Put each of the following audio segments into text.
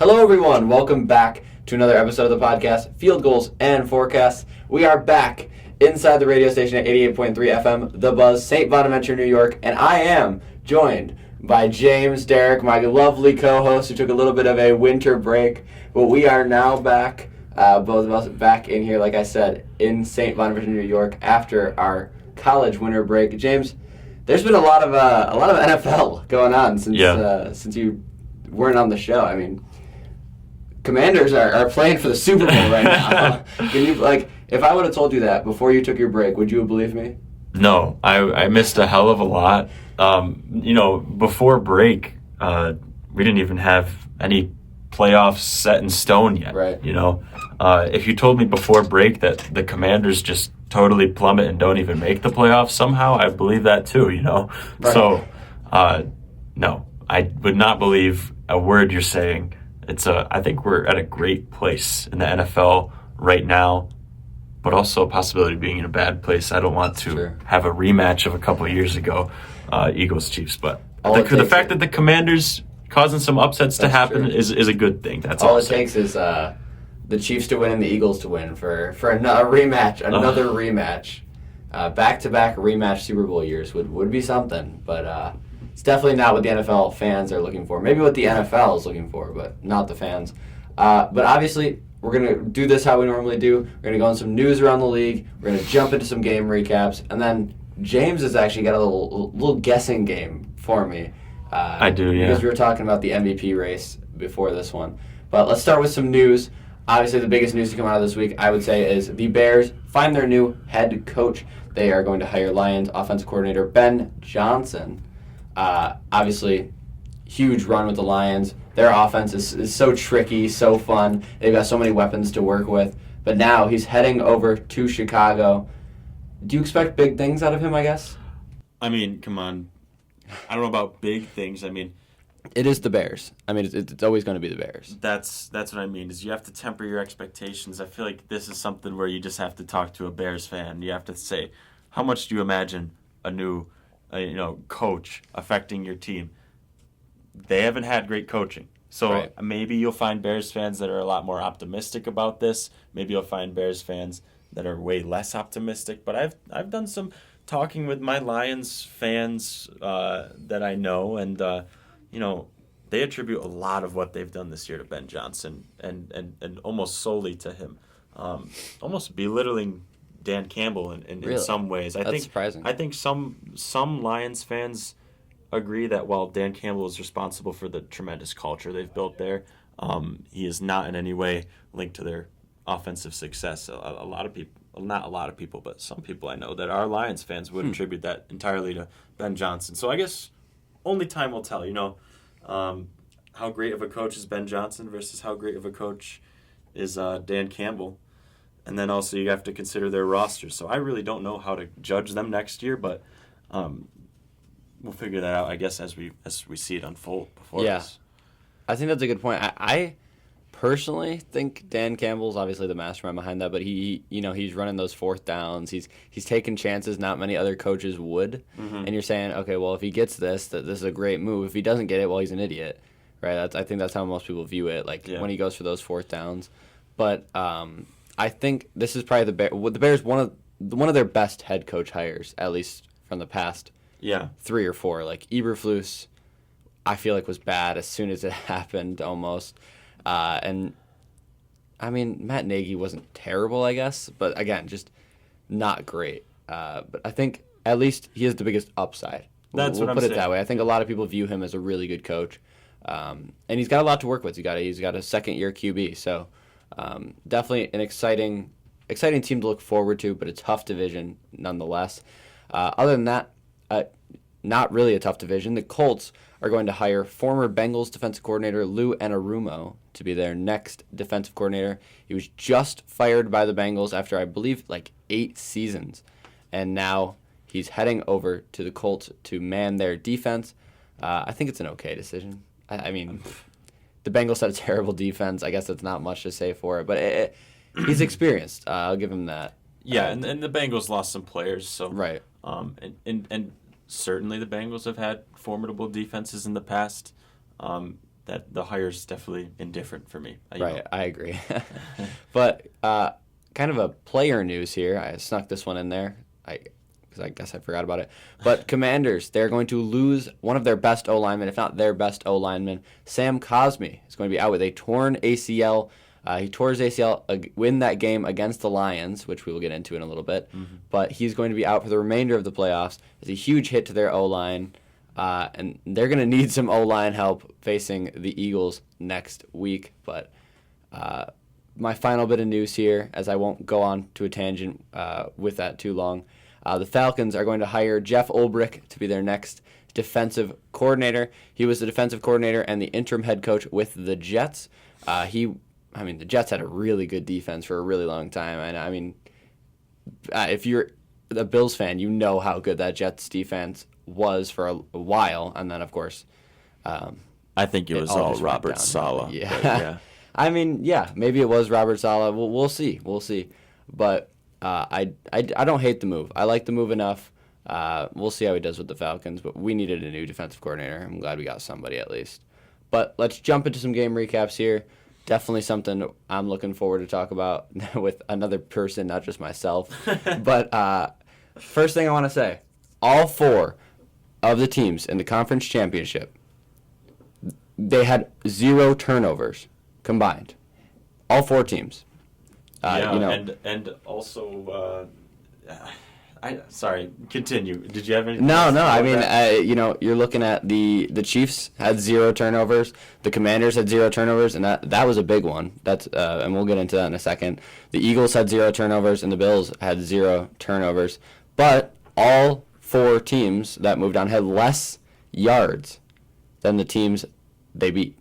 Hello, everyone. Welcome back to another episode of the podcast, Field Goals and Forecasts. We are back inside the radio station at 88.3 FM, The Buzz, St. Bonaventure, New York, and I am joined by James, Derek, my lovely co-host who took a little bit of a winter break, but we are now back, both of us back in here, like I said, in St. Bonaventure, New York, after our college winter break. James, there's been a lot of NFL going on since you weren't on the show. I mean, Commanders are playing for the Super Bowl right now. Can you, if I would have told you that before you took your break, would you have believed me? No, I missed a hell of a lot. Before break, we didn't even have any playoffs set in stone yet. Right. If you told me before break that the Commanders just totally plummet and don't even make the playoffs somehow, I believe that too, Right. So, no, I would not believe a word you're saying. I think we're at a great place in the NFL right now, but also a possibility of being in a bad place. I don't want to have a rematch of a couple of years ago, Eagles-Chiefs, but the fact that the Commanders causing some upsets to happen is a good thing. That's all it takes is the Chiefs to win and the Eagles to win for another rematch, back-to-back rematch Super Bowl years would be something, but it's definitely not what the NFL fans are looking for. Maybe what the NFL is looking for, but not the fans. But obviously, we're going to do this how we normally do. We're going to go on some news around the league. We're going to jump into some game recaps. And then James has actually got a little guessing game for me. I do, yeah. Because we were talking about the MVP race before this one. But let's start with some news. Obviously, the biggest news to come out of this week, I would say, is the Bears find their new head coach. They are going to hire Lions offensive coordinator Ben Johnson. Obviously, huge run with the Lions. Their offense is so tricky, so fun. They've got so many weapons to work with. But now he's heading over to Chicago. Do you expect big things out of him, I guess? I mean, come on. I don't know about big things. I mean, it is the Bears. I mean, it's always going to be the Bears. That's what I mean, is you have to temper your expectations. I feel like this is something where you just have to talk to a Bears fan. You have to say, how much do you imagine a new coach affecting your team? They haven't had great coaching. So Maybe you'll find Bears fans that are a lot more optimistic about this. Maybe you'll find Bears fans that are way less optimistic. But I've done some talking with my Lions fans that I know, and they attribute a lot of what they've done this year to Ben Johnson and almost solely to him. Almost belittling Dan Campbell in some ways. That's surprising. I think some Lions fans agree that while Dan Campbell is responsible for the tremendous culture they've built there, he is not in any way linked to their offensive success. A lot of people, not a lot of people, but some people I know that are Lions fans would attribute that entirely to Ben Johnson. So I guess only time will tell, how great of a coach is Ben Johnson versus how great of a coach is Dan Campbell. And then also you have to consider their roster. So I really don't know how to judge them next year, but we'll figure that out, I guess, as we see it unfold before us. I think that's a good point. I personally think Dan Campbell's obviously the mastermind behind that, but he's running those fourth downs. He's taking chances not many other coaches would. Mm-hmm. And you're saying, okay, well, if he gets this is a great move. If he doesn't get it, well, he's an idiot, right? I think that's how most people view it. When he goes for those fourth downs. But I think this is probably the Bears one of their best head coach hires, at least from the past 3 or 4. Like Eberflus, I feel like was bad as soon as it happened almost. And I mean, Matt Nagy wasn't terrible, I guess, but again, just not great. But I think at least he has the biggest upside. We'll put it that way. I think a lot of people view him as a really good coach, and he's got a lot to work with. He's got a second-year QB, so definitely an exciting team to look forward to, but a tough division nonetheless. Other than that, not really a tough division. The Colts are going to hire former Bengals defensive coordinator Lou Anarumo to be their next defensive coordinator. He was just fired by the Bengals after, I believe, 8 seasons. And now he's heading over to the Colts to man their defense. I think it's an okay decision. I mean, the Bengals had a terrible defense. I guess that's not much to say for it. But he's experienced. I'll give him that. Yeah, and the Bengals lost some players. So right. And certainly the Bengals have had formidable defenses in the past. that the hire's definitely indifferent for me. Right, I agree. But kind of a player news here. I snuck this one in there because I guess I forgot about it. But Commanders, they're going to lose one of their best O-linemen, if not their best O-lineman. Sam Cosmi is going to be out with a torn ACL. He tore his ACL in that game against the Lions, which we will get into in a little bit. Mm-hmm. But he's going to be out for the remainder of the playoffs. It's a huge hit to their O-line. And they're going to need some O-line help facing the Eagles next week. But my final bit of news here, as I won't go on to a tangent with that too long, the Falcons are going to hire Jeff Ulbrich to be their next defensive coordinator. He was the defensive coordinator and the interim head coach with the Jets. The Jets had a really good defense for a really long time. And I mean, if you're a Bills fan, you know how good that Jets defense was for a while. And then, of course, I think it was all Robert Saleh. Yeah. I mean, yeah, maybe it was Robert Saleh. We'll see. But I don't hate the move. I like the move enough. We'll see how he does with the Falcons, but we needed a new defensive coordinator. I'm glad we got somebody at least. But let's jump into some game recaps here. Definitely something I'm looking forward to talk about with another person, not just myself. But first thing I want to say, all 4 of the teams in the conference championship, they had 0 turnovers combined. All 4 teams. And also, sorry, continue. Did you have anything? No. I mean, you're looking at the Chiefs had 0 turnovers. The Commanders had 0 turnovers, and that was a big one. That's and we'll get into that in a second. The Eagles had 0 turnovers, and the Bills had 0 turnovers. But all 4 teams that moved on had less yards than the teams they beat.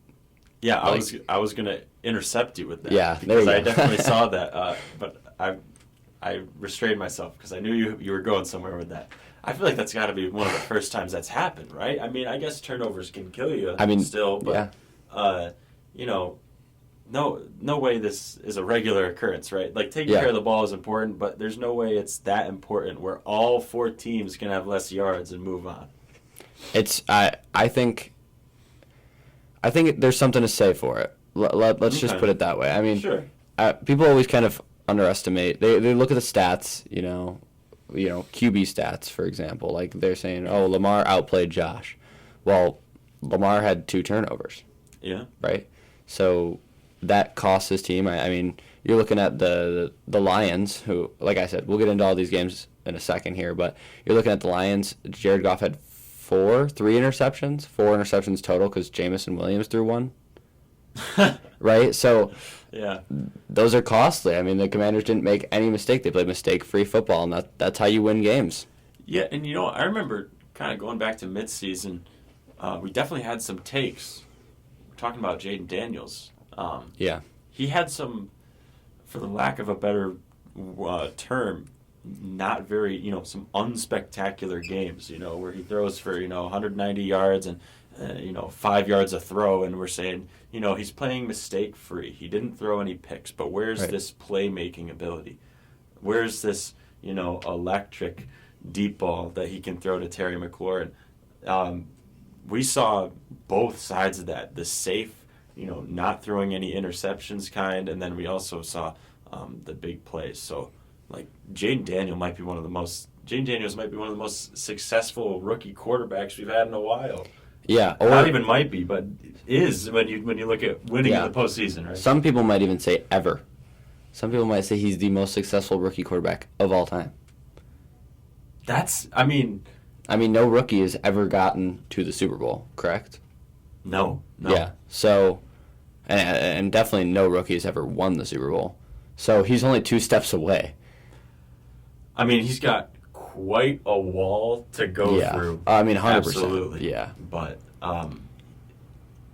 Yeah, I was gonna intercept you with that. Yeah, because I definitely saw that, but I restrained myself because I knew you were going somewhere with that. I feel like that's got to be one of the first times that's happened, right? I mean, I guess turnovers can kill you. Still, but no way this is a regular occurrence, right? Like taking care of the ball is important, but there's no way it's that important where all 4 teams can have less yards and move on. I think there's something to say for it. Let's just put it that way. I mean, sure. People always kind of underestimate. They look at the stats, QB stats, for example. Like they're saying, oh, Lamar outplayed Josh. Well, Lamar had 2 turnovers. Yeah. Right? So that costs his team. I mean, you're looking at the Lions, who, like I said, we'll get into all these games in a second here, but you're looking at the Lions. Jared Goff had 4 interceptions total because Jamison Williams threw 1. Right? So yeah, those are costly. I mean, the Commanders didn't make any mistake. They played mistake-free football, and that's how you win games. Yeah, and I remember kind of going back to midseason, we definitely had some takes. We're talking about Jaden Daniels. Yeah. He had some, for the lack of a better term, not very, some unspectacular games, where he throws for, 190 yards and, 5 yards a throw, and we're saying, he's playing mistake-free. He didn't throw any picks, but where's this playmaking ability? Where's this, electric deep ball that he can throw to Terry McLaurin? We saw both sides of that, the safe, not throwing any interceptions kind, and then we also saw the big plays. So, like, Jaden Daniels might be one of the most successful rookie quarterbacks we've had in a while. Yeah, or not even might be, but is when you look at winning in the postseason, right? Some people might even say ever. Some people might say he's the most successful rookie quarterback of all time. I mean, no rookie has ever gotten to the Super Bowl, correct? No. Yeah. So, and definitely no rookie has ever won the Super Bowl. So he's only 2 steps away. I mean, he's got quite a wall to go through. I mean, 100%. Absolutely. Yeah. But,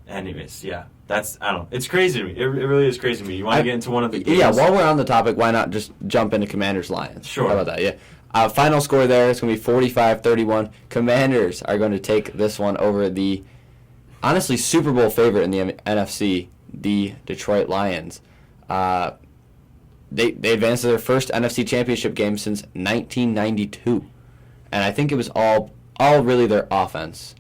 anyways, yeah. I don't know. It's crazy to me. It really is crazy to me. You want to get into one of the games? Yeah, while we're on the topic, why not just jump into Commanders-Lions? Sure. How about that? Yeah. Final score there, it's going to be 45-31. Commanders are going to take this one over the, honestly, Super Bowl favorite in the NFC, the Detroit Lions. They advanced to their first NFC Championship game since 1992, and I think it was all really their offense.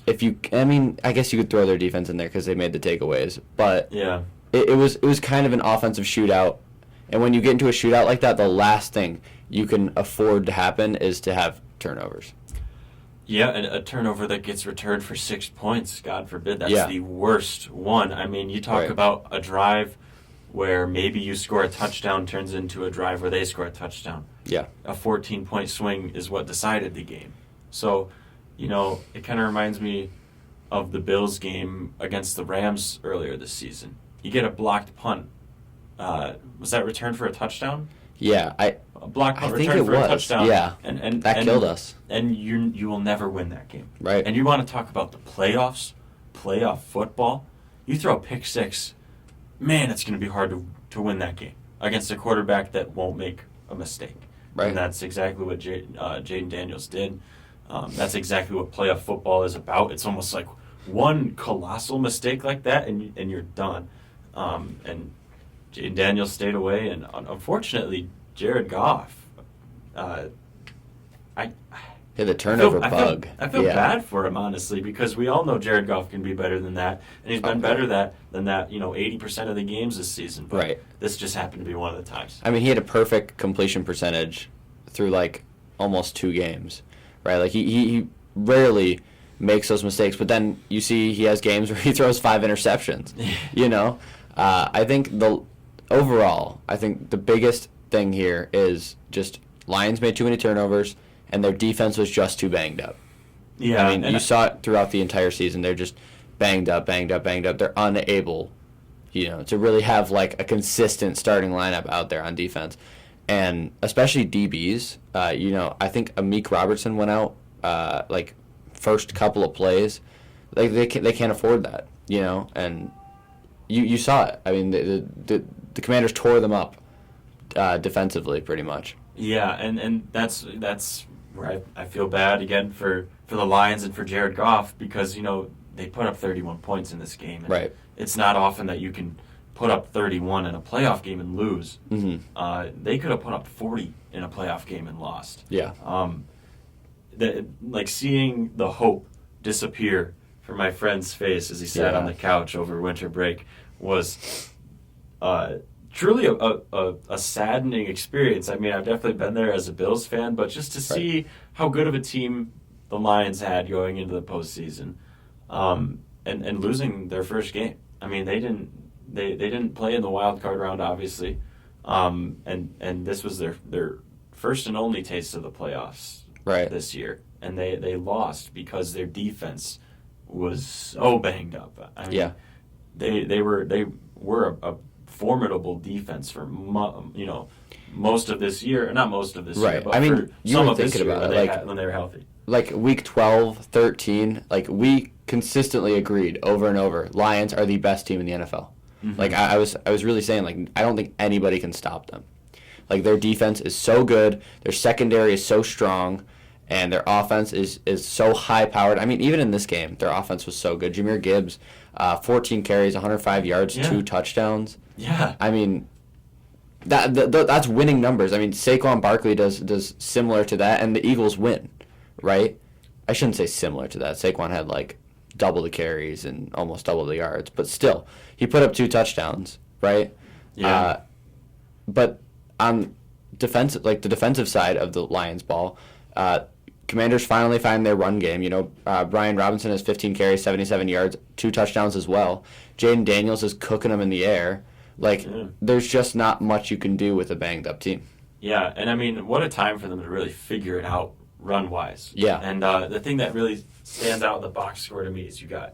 I guess you could throw their defense in there because they made the takeaways, but Yeah. it was kind of an offensive shootout. And when you get into a shootout like that, the last thing you can afford to happen is to have turnovers. Yeah, and a turnover that gets returned for 6 points, God forbid. That's Yeah. the worst one. I mean, you talk Right. about a drive where maybe you score a touchdown turns into a drive where they score a touchdown. Yeah. A 14-point swing is what decided the game. So, it kind of reminds me of the Bills game against the Rams earlier this season. You get a blocked punt. Was that returned for a touchdown? Yeah, A blocked punt I think returned it for was. a touchdown. Yeah. And that killed us. And you will never win that game. Right. And you want to talk about the playoffs, playoff football. You throw a pick six, man, it's going to be hard to win that game against a quarterback that won't make a mistake. Right. And that's exactly what Jaden Daniels did. That's exactly what playoff football is about. It's almost like one colossal mistake like that, and you're done. And Jaden Daniels stayed away, and unfortunately, Jared Goff. The turnover bug. I feel bad for him, honestly, because we all know Jared Goff can be better than that, and he's been better than that 80% of the games this season. But Right. this just happened to be one of the times. I mean, he had a perfect completion percentage through almost 2 games, right? Like he rarely makes those mistakes, but then you see he has games where he throws 5 interceptions. I think overall, the biggest thing here is just Lions made too many turnovers, and their defense was just too banged up. Yeah, I mean, you saw it throughout the entire season. They're just banged up. They're unable, to really have a consistent starting lineup out there on defense, and especially DBs. I think Amik Robertson went out first couple of plays. They can't afford that, and you saw it. I mean, the Commanders tore them up defensively pretty much. Yeah, and that's where I feel bad again for the Lions and for Jared Goff, because they put up 31 points in this game. And Right. It's not often that you can put up 31 in a playoff game and lose. Mm-hmm. They could have put up 40 in a playoff game and lost. Yeah. Seeing the hope disappear from my friend's face as he sat on the couch over winter break was truly a saddening experience. I mean, I've definitely been there as a Bills fan, but just to see how good of a team the Lions had going into the postseason, and losing their first game. I mean, they didn't play in the wild card round, obviously, and this was their first and only taste of the playoffs this year, and they lost because their defense was so banged up. I mean, they were a formidable defense for most of this year. Not most of this year, but for some of this year when they were healthy. Week 12, 13, we consistently agreed over and over, Lions are the best team in the NFL. Mm-hmm. I was really saying, I don't think anybody can stop them. Their defense is so good, their secondary is so strong, and their offense is so high-powered. I mean, even in this game, their offense was so good. Jahmyr Gibbs, 14 carries, 105 yards, 2 touchdowns. Yeah. I mean, that's winning numbers. I mean, Saquon Barkley does similar to that, and the Eagles win, right? I shouldn't say similar to that. Saquon had double the carries and almost double the yards, but still, he put up 2 touchdowns, right? Yeah. But on the defensive side of the Lions ball, Commanders finally find their run game. Brian Robinson has 15 carries, 77 yards, 2 touchdowns as well. Jaden Daniels is cooking them in the air. There's just not much you can do with a banged-up team. Yeah, and I mean, what a time for them to really figure it out run-wise. Yeah. And the thing that really stands out in the box score to me is you got,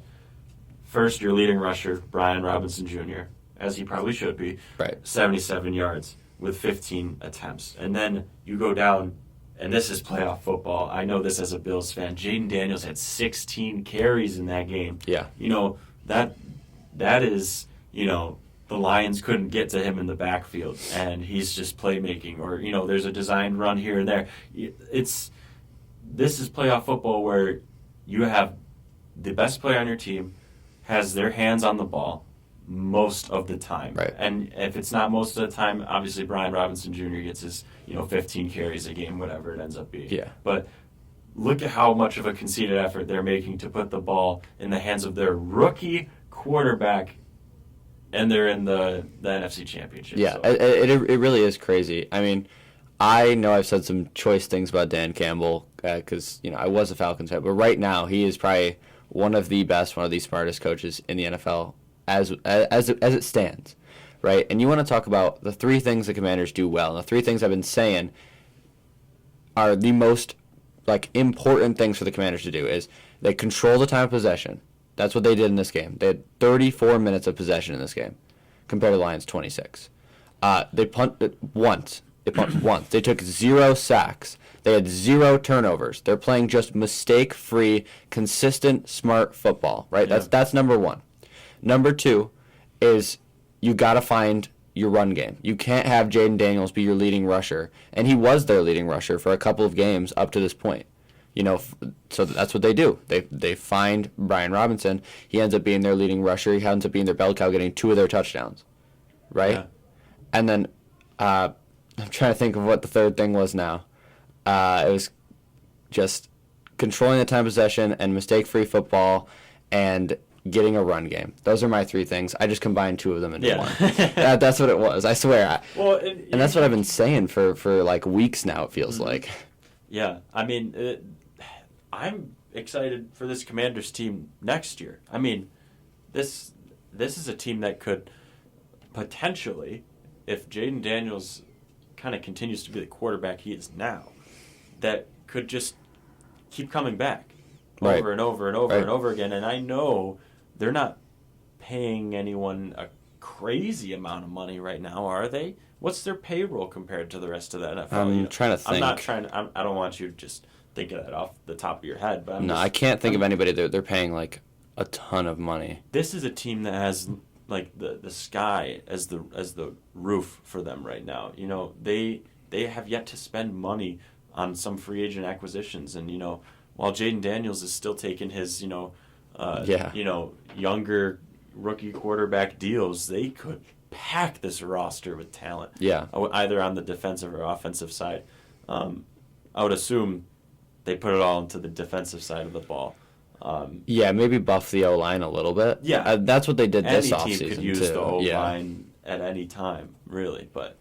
first, your leading rusher, Brian Robinson Jr., as he probably should be, 77 yards with 15 attempts. And then you go down, and this is playoff football. I know this as a Bills fan. Jaden Daniels had 16 carries in that game. Yeah. That is, the Lions couldn't get to him in the backfield, and he's just playmaking, or there's a designed run here and there. This is playoff football where you have the best player on your team has their hands on the ball most of the time, right? And if it's not most of the time, obviously Brian Robinson Jr. gets his 15 carries a game, whatever it ends up being. Yeah. But look at how much of a conceited effort they're making to put the ball in the hands of their rookie quarterback, and they're in the NFC Championship. Yeah, so. it really is crazy. I mean, I know I've said some choice things about Dan Campbell because I was a Falcons fan, but right now he is probably one of the best, one of the smartest coaches in the NFL as it stands, right? And you want to talk about the three things the Commanders do well, and the three things I've been saying are the most important things for the Commanders to do is they control the time of possession. That's what they did in this game. They had 34 minutes of possession in this game, compared to the Lions 26. They punted once. They punted once. They took 0 sacks. They had 0 turnovers. They're playing just mistake-free, consistent, smart football. Right? Yeah. That's number one. Number two is you got to find your run game. You can't have Jaden Daniels be your leading rusher, and he was their leading rusher for a couple of games up to this point. So that's what they do. They find Brian Robinson. He ends up being their leading rusher. He ends up being their bell cow, getting 2 of their touchdowns, right? Yeah. And then I'm trying to think of what the third thing was now. It was just controlling the time possession and mistake-free football and getting a run game. Those are my 3 things. I just combined 2 of them into one. That's what it was. I swear. And that's what I've been saying for weeks now, it feels like. Yeah. I mean, I'm excited for this Commanders team next year. I mean, this is a team that could potentially, if Jaden Daniels kind of continues to be the quarterback he is now, that could just keep coming back over and over and over and over again. And I know they're not paying anyone a crazy amount of money right now, are they? What's their payroll compared to the rest of the NFL? I'm trying to think. I'm not trying to. I don't want you to just think of that off the top of your head. But I can't think of anybody they're paying a ton of money. This is a team that has the sky as the roof for them right now. They have yet to spend money on some free agent acquisitions, and while Jaden Daniels is still taking his younger rookie quarterback deals, they could pack this roster with talent. Yeah. Either on the defensive or offensive side. I would assume they put it all into the defensive side of the ball. Maybe buff the O-line a little bit. Yeah. That's what they did this offseason, too. Any team could use the O-line at any time, really. But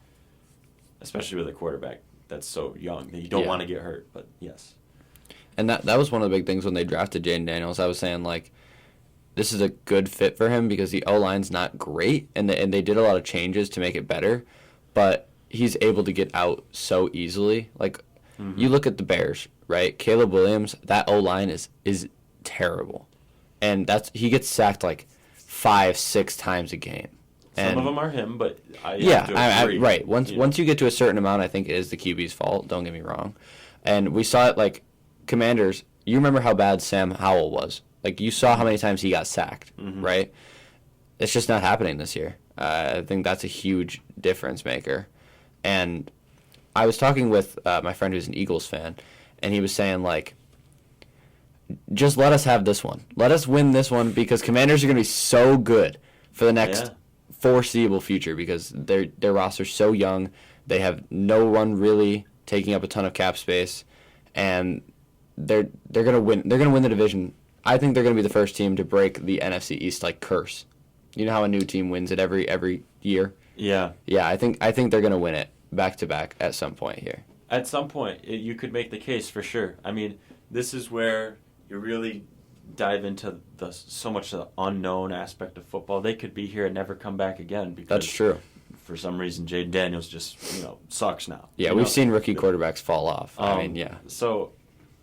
especially with a quarterback that's so young that you don't want to get hurt. But, yes. And that was one of the big things when they drafted Jaden Daniels. I was saying, this is a good fit for him because the O-line's not great, and they did a lot of changes to make it better, but he's able to get out so easily. You look at the Bears, right? Caleb Williams, that O-line is terrible. And he gets sacked 5-6 times a game. Some of them are him, but I have to agree. Right. Once you get to a certain amount, I think it is the QB's fault, don't get me wrong. And we saw it Commanders, you remember how bad Sam Howell was. You saw how many times he got sacked, right? It's just not happening this year. I think that's a huge difference maker. And I was talking with my friend who's an Eagles fan, and he was saying, just let us have this one. Let us win this one because Commanders are going to be so good for the next foreseeable future because their roster's so young. They have no one really taking up a ton of cap space, and they're going to win. They're going to win the division. I think they're going to be the first team to break the NFC East curse. You know how a new team wins it every year? Yeah. Yeah, I think they're going to win it back to back at some point here. At some point, you could make the case for sure. I mean, this is where you really dive into so much of the unknown aspect of football. They could be here and never come back again because that's true. For some reason, Jaden Daniels just sucks now. Yeah, we've seen rookie quarterbacks fall off. So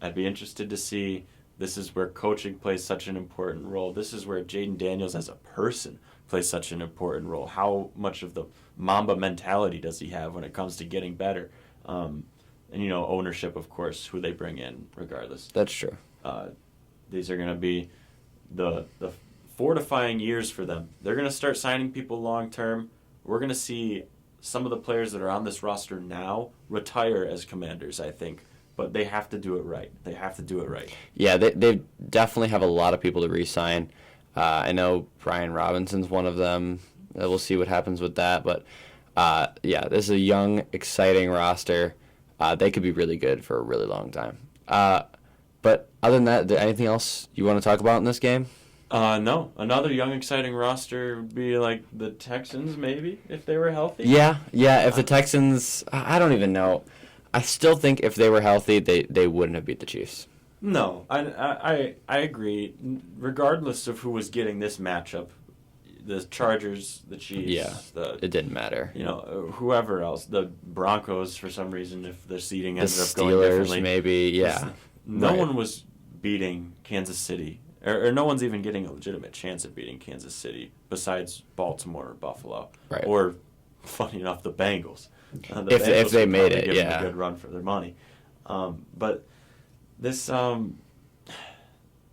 I'd be interested to see. This is where coaching plays such an important role. This is where Jaden Daniels as a person plays such an important role. How much of the Mamba mentality does he have when it comes to getting better? And ownership, of course, who they bring in, regardless. That's true. These are going to be the fortifying years for them. They're going to start signing people long term. We're going to see some of the players that are on this roster now retire as Commanders, I think. But they have to do it right. Yeah, they definitely have a lot of people to re-sign. I know Brian Robinson's one of them. We'll see what happens with that. But, this is a young, exciting roster. They could be really good for a really long time. But other than that, anything else you want to talk about in this game? No. Another young, exciting roster would be like the Texans, maybe, if they were healthy. Yeah. If the Texans, I don't even know. I still think if they were healthy, they wouldn't have beat the Chiefs. No, I agree. Regardless of who was getting this matchup, the Chargers, the Chiefs, it didn't matter. Whoever else, the Broncos for some reason, if the seeding ended up going Steelers, differently, maybe, yeah. No one was beating Kansas City, or no one's even getting a legitimate chance at beating Kansas City besides Baltimore or Buffalo, right? Or, funny enough, the Bengals. If they made it, give them a good run for their money, but this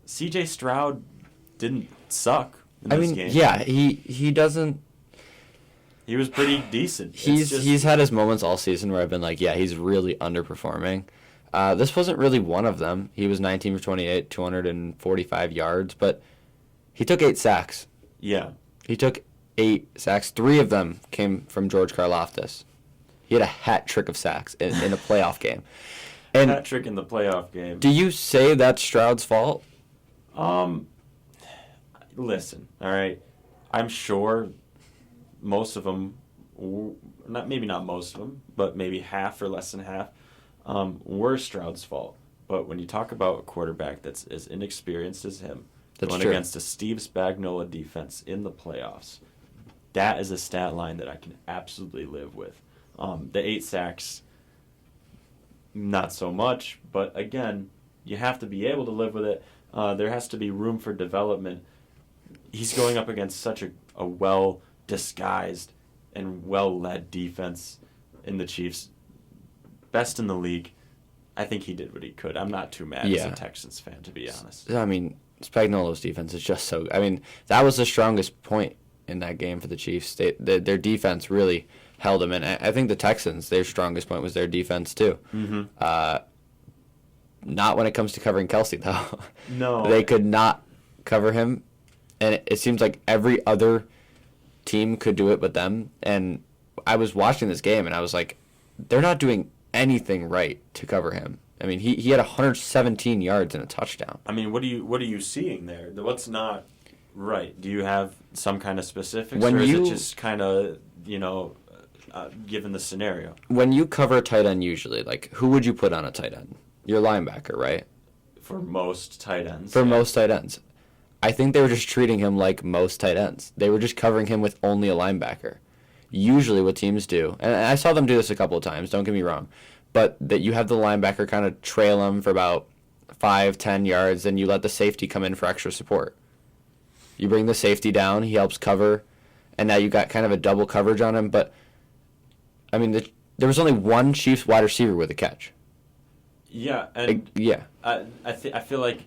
C.J. Stroud didn't suck in this game. Yeah, he doesn't. He was pretty decent. He's had his moments all season where I've been like, yeah, he's really underperforming. This wasn't really one of them. He was 19 for 28, 245 yards, but he took 8 sacks. Yeah. He took 8 sacks. 3 of them came from George Karlaftis. He had a hat trick of sacks in a playoff game. And hat trick in the playoff game. Do you say that's Stroud's fault? Listen, all right. I'm sure most of them, maybe not most of them, but maybe half or less than half, were Stroud's fault. But when you talk about a quarterback that's as inexperienced as him, going against a Steve Spagnuolo defense in the playoffs, that is a stat line that I can absolutely live with. The 8 sacks, not so much, but again, you have to be able to live with it. There has to be room for development. He's going up against such a well-disguised and well-led defense in the Chiefs. Best in the league. I think he did what he could. I'm not too mad as a Texans fan, to be honest. I mean, Spagnuolo's defense is just so... I mean, that was the strongest point in that game for the Chiefs. Their defense really held them in. I think the Texans, their strongest point was their defense, too. Mm-hmm. Not when it comes to covering Kelsey, though. No. They could not cover him, and it seems like every other team could do it but them. And I was watching this game, and I was like, they're not doing anything right to cover him. I mean, he had 117 yards and a touchdown. I mean, what are you seeing there? What's not right? Do you have some kind of specifics, or is it just kind of, given the scenario? When you cover a tight end usually, like, who would you put on a tight end? Your linebacker, right? For most tight ends. Most tight ends. I think they were just treating him like most tight ends. They were just covering him with only a linebacker. Usually what teams do, and I saw them do this a couple of times, don't get me wrong, but that you have the linebacker kind of trail him for about 5-10 yards, and you let the safety come in for extra support. You bring the safety down, he helps cover, and now you got kind of a double coverage on him, but, I mean, there was only one Chiefs wide receiver with a catch. Yeah, and I feel like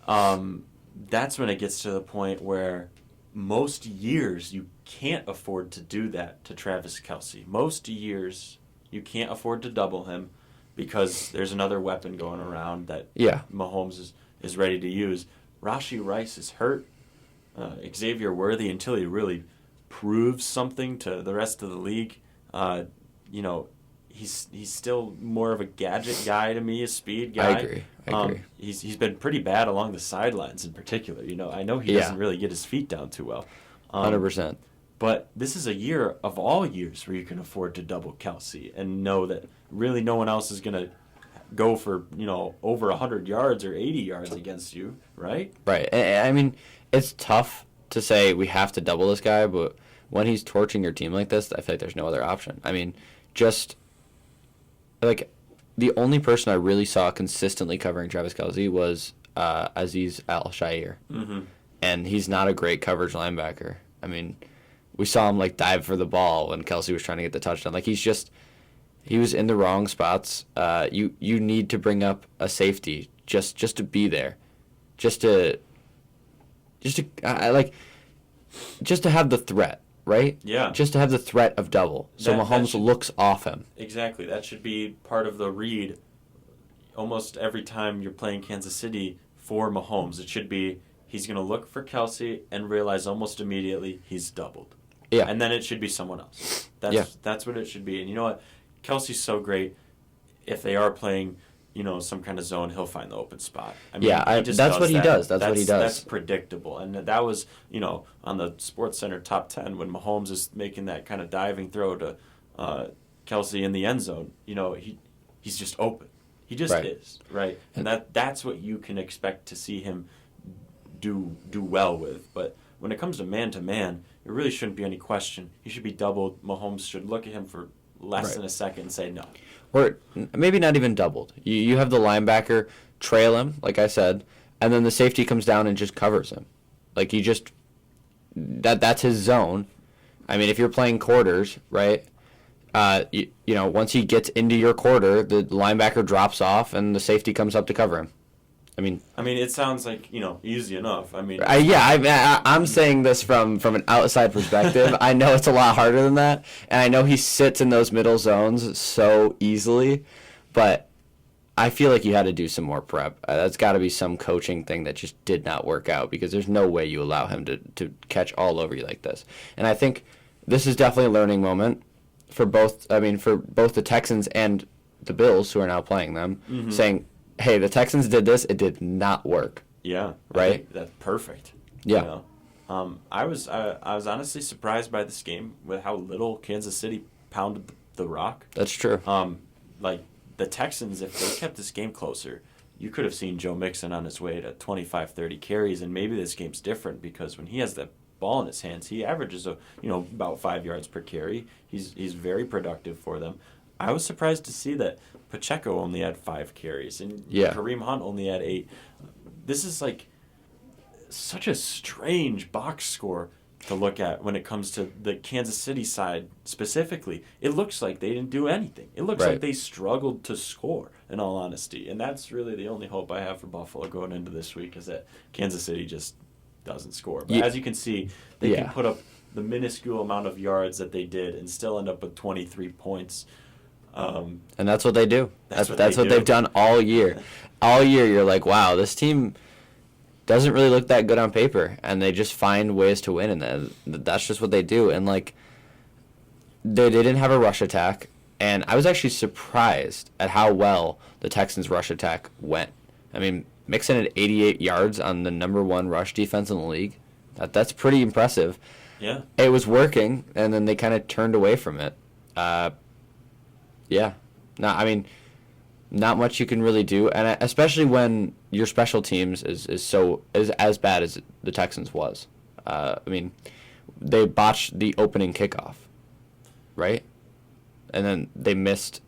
that's when it gets to the point where most years you can't afford to do that to Travis Kelce. Most years you can't afford to double him because there's another weapon going around that Mahomes is ready to use. Rashee Rice is hurt. Xavier Worthy, until he really proves something to the rest of the league, he's still more of a gadget guy to me, a speed guy. I agree. He's been pretty bad along the sidelines in particular. I know he doesn't really get his feet down too well. 100%. But this is a year of all years where you can afford to double Kelce and know that really no one else is going to go for, over 100 yards or 80 yards against you, right? Right. I mean, it's tough to say we have to double this guy, but when he's torching your team like this, I feel like there's no other option. I mean, just... like, the only person I really saw consistently covering Travis Kelce was Azeez Al-Shaair. Mm-hmm. And he's not a great coverage linebacker. I mean, we saw him, dive for the ball when Kelce was trying to get the touchdown. He was in the wrong spots. You need to bring up a safety just to be there. Just to have the threat. Right? Yeah. Just to have the threat of double. So Mahomes looks off him. Exactly. That should be part of the read almost every time you're playing Kansas City for Mahomes. It should be he's going to look for Kelce and realize almost immediately he's doubled. Yeah. And then it should be someone else. That's what it should be. And you know what? Kelce's so great if they are playing, some kind of zone, he'll find the open spot. I mean, that's what he does. That's what he does. That's predictable. And that was, on the SportsCenter top 10 when Mahomes is making that kind of diving throw to Kelsey in the end zone. He's just open. He just is, right? And that's what you can expect to see him do well with. But when it comes to man-to-man, there really shouldn't be any question. He should be doubled. Mahomes should look at him for less than a second and say no. Or maybe not even doubled. You have the linebacker trail him, like I said, and then the safety comes down and just covers him. Like that's his zone. I mean, if you're playing quarters, right? Once he gets into your quarter, the linebacker drops off and the safety comes up to cover him. I mean, it sounds like, easy enough. I'm saying this from an outside perspective. I know it's a lot harder than that, and I know he sits in those middle zones so easily, but I feel like you had to do some more prep. That's got to be some coaching thing that just did not work out, because there's no way you allow him to catch all over you like this. And I think this is definitely a learning moment for both the Texans and the Bills, who are now playing them, saying, hey, the Texans did this. It did not work. Yeah. Right? That's perfect. Yeah. I was honestly surprised by this game with how little Kansas City pounded the rock. That's true. Like the Texans, if they kept this game closer, you could have seen Joe Mixon on his way to 25, 30 carries, and maybe this game's different because when he has that ball in his hands, he averages about 5 yards per carry. He's very productive for them. I was surprised to see that Pacheco only had 5 carries and Kareem Hunt only had 8. This is like such a strange box score to look at when it comes to the Kansas City side specifically. It looks like they didn't do anything. It looks like they struggled to score, in all honesty. And that's really the only hope I have for Buffalo going into this week, is that Kansas City just doesn't score. But as you can see, they can put up the minuscule amount of yards that they did and still end up with 23 points. And that's what they do. That's what they've done all year. All year, you're like, wow, this team doesn't really look that good on paper, and they just find ways to win, and that's just what they do. And like, they didn't have a rush attack, and I was actually surprised at how well the Texans' rush attack went. I mean, Mixon had 88 yards on the number 1 rush defense in the league. That's pretty impressive. Yeah, it was working, and then they kind of turned away from it. Yeah. No, I mean, not much you can really do, and especially when your special teams is as bad as the Texans was. I mean, they botched the opening kickoff, right? And then they missed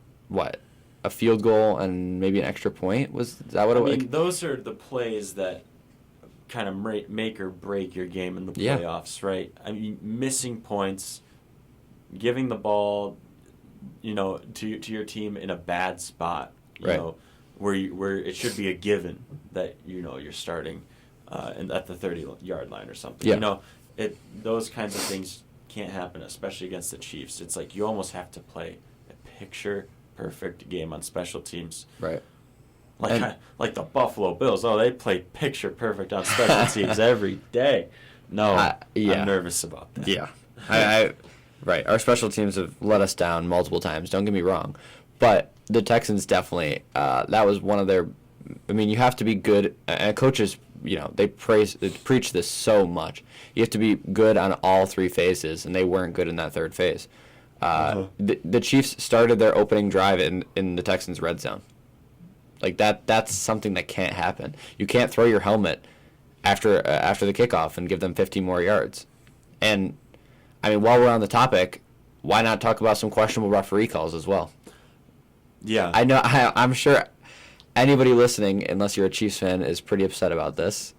a field goal and maybe an extra point. Is that what it was? Those are the plays that kind of make or break your game in the playoffs, right? I mean, missing points, giving the ball, to your team in a bad spot, where it should be a given that you're starting at the 30-yard line or something. Yeah. Those kinds of things can't happen, especially against the Chiefs. It's like you almost have to play a picture-perfect game on special teams. Right. Like the Buffalo Bills. Oh, they play picture-perfect on special teams every day. No, I'm nervous about that. Yeah. Right. Our special teams have let us down multiple times, don't get me wrong. But the Texans definitely, that was one of their, you have to be good, and coaches, they preach this so much. You have to be good on all 3 phases, and they weren't good in that 3rd phase. The Chiefs started their opening drive in the Texans' red zone. Like that's something that can't happen. You can't throw your helmet after the kickoff and give them 50 more yards. And while we're on the topic, why not talk about some questionable referee calls as well? Yeah. I know. I'm sure anybody listening, unless you're a Chiefs fan, is pretty upset about this.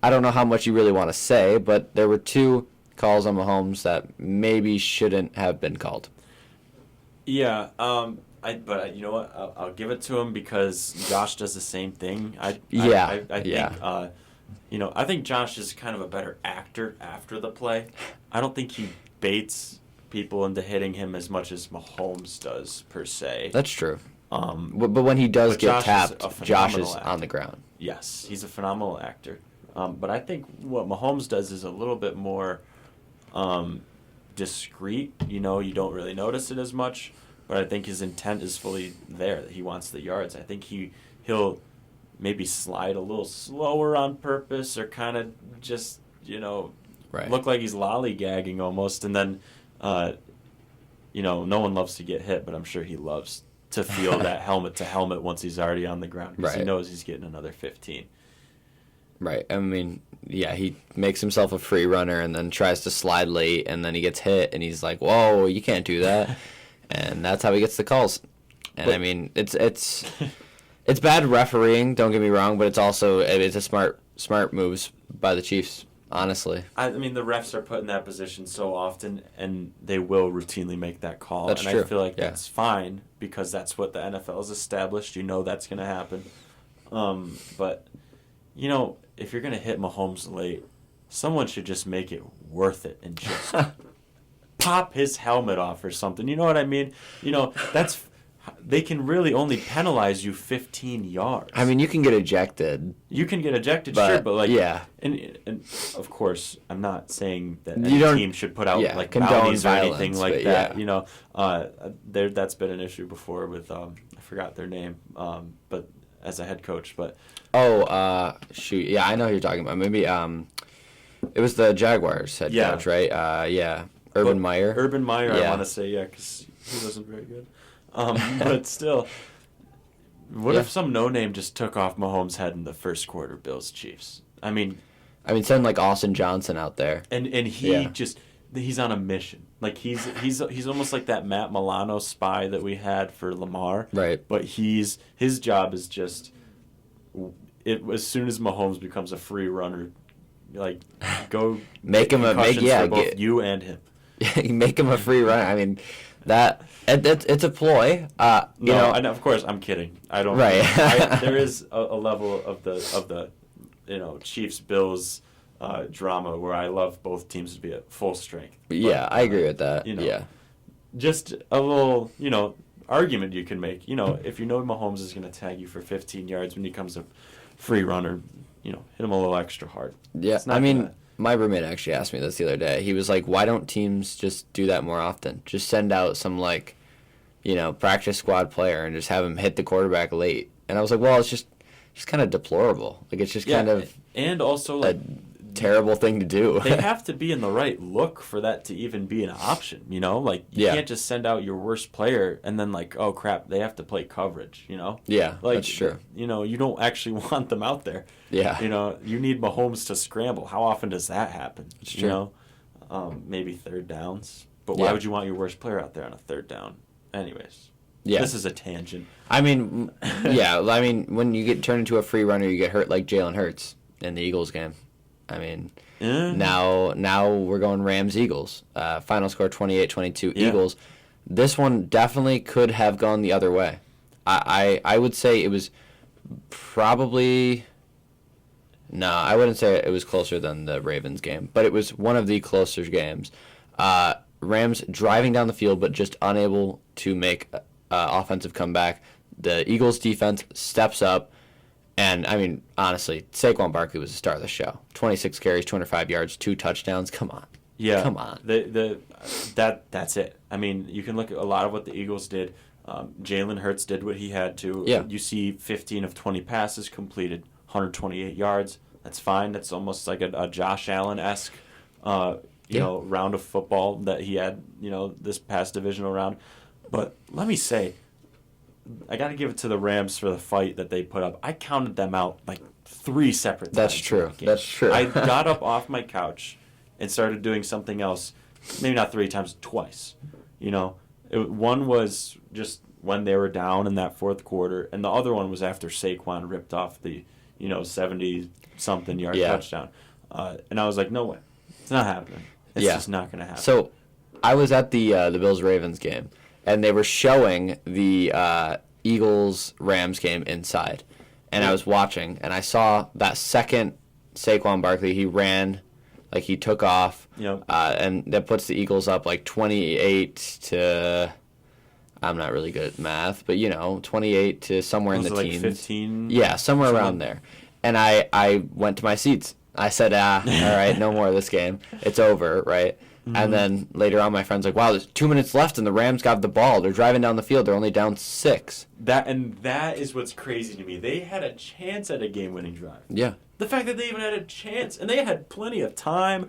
I don't know how much you really want to say, but there were 2 calls on Mahomes that maybe shouldn't have been called. Yeah. But you know what? I'll give it to him because Josh does the same thing. I think Josh is kind of a better actor after the play. I don't think he baits people into hitting him as much as Mahomes does, per se. That's true. But when he does get tapped, Josh is actor. On the ground. Yes, he's a phenomenal actor. But I think what Mahomes does is a little bit more discreet. You don't really notice it as much. But I think his intent is fully there, that he wants the yards. I think he'll he'll maybe slide a little slower on purpose or kind of just, Right. look like he's lollygagging almost. And then, no one loves to get hit, but I'm sure he loves to feel that helmet to helmet once he's already on the ground because he knows he's getting another 15. Right. I mean, yeah, he makes himself a free runner and then tries to slide late, and then he gets hit, and he's like, whoa, you can't do that. And that's how he gets the calls. And, I mean, it's bad refereeing, don't get me wrong, but it's a smart moves by the Chiefs, honestly. I mean, the refs are put in that position so often, and they will routinely make that call. That's and true. I feel like that's fine because that's what the NFL has established. You know that's going to happen. But, if you're going to hit Mahomes late, someone should just make it worth it and just pop his helmet off or something. You know what I mean? They can really only penalize you 15 yards. I mean, you can get ejected. You can get ejected, sure, but yeah. And of course, I'm not saying that any team should put out bounties or anything like that. Yeah. That's been an issue before with I forgot their name, but as a head coach, but shoot, yeah, I know who you're talking about. Maybe it was the Jaguars head coach, right? Urban Meyer. Urban Meyer, I want to say, because he wasn't very good. But still, what if some no-name just took off Mahomes' head in the first quarter, Bills Chiefs? I mean, send like Austin Johnson out there, and he he's on a mission. Like he's almost like that Matt Milano spy that we had for Lamar, right? But his job is just as soon as Mahomes becomes a free runner, like go make him both you and him. Make him a free runner. I mean. It's a ploy. And of course I'm kidding. I don't. Right. There is a level of the Chiefs Bills drama where I love both teams to be at full strength. But, I agree with that. Yeah. Just a little argument you can make. If Mahomes is going to tag you for 15 yards when he comes a free runner, hit him a little extra hard. Yeah. My roommate actually asked me this the other day. He was like, why don't teams just do that more often? Just send out some, practice squad player and just have him hit the quarterback late. And I was like, well, it's just kind of deplorable. Like, it's just kind of and also a terrible thing to do. They have to be in the right look for that to even be an option, you can't just send out your worst player and then, oh, crap, they have to play coverage, Yeah, that's true. You don't actually want them out there. Yeah. You need Mahomes to scramble. How often does that happen? It's true. Maybe third downs. But why would you want your worst player out there on a third down? Anyways. Yeah. This is a tangent. When you get turned into a free runner, you get hurt like Jalen Hurts in the Eagles game. Now we're going Rams-Eagles. Final score 28-22 Eagles. This one definitely could have gone the other way. I would say it was probably... No, I wouldn't say it was closer than the Ravens game, but it was one of the closer games. Rams driving down the field, but just unable to make offensive comeback. The Eagles defense steps up, and honestly, Saquon Barkley was the star of the show. 26 carries, 205 yards, 2 touchdowns. Come on. Yeah. Come on. That's it. You can look at a lot of what the Eagles did. Jalen Hurts did what he had to. Yeah. You see 15 of 20 passes completed. 128 yards. That's fine. That's almost like a Josh Allen-esque, round of football that he had, this past divisional round. But let me say, I got to give it to the Rams for the fight that they put up. I counted them out 3 separate times. That's true. That's true. I got up off my couch and started doing something else. Maybe not 3 times, twice. One was just when they were down in that fourth quarter, and the other one was after Saquon ripped off the 70-something yard touchdown. And I was like, no way. It's not happening. It's just not going to happen. So I was at the Bills-Ravens game, and they were showing the Eagles-Rams game inside. And I was watching, and I saw that second Saquon Barkley, he ran, he took off. Yep. And that puts the Eagles up 28 to... I'm not really good at math, but 28 to somewhere in the teens. 15? Yeah, somewhere around there. And I went to my seats. I said, all right, no more of this game. It's over, right? And then later on, my friend's like, wow, there's 2 minutes left and the Rams got the ball. They're driving down the field. They're only down 6. That is what's crazy to me. They had a chance at a game-winning drive. Yeah. The fact that they even had a chance, and they had plenty of time.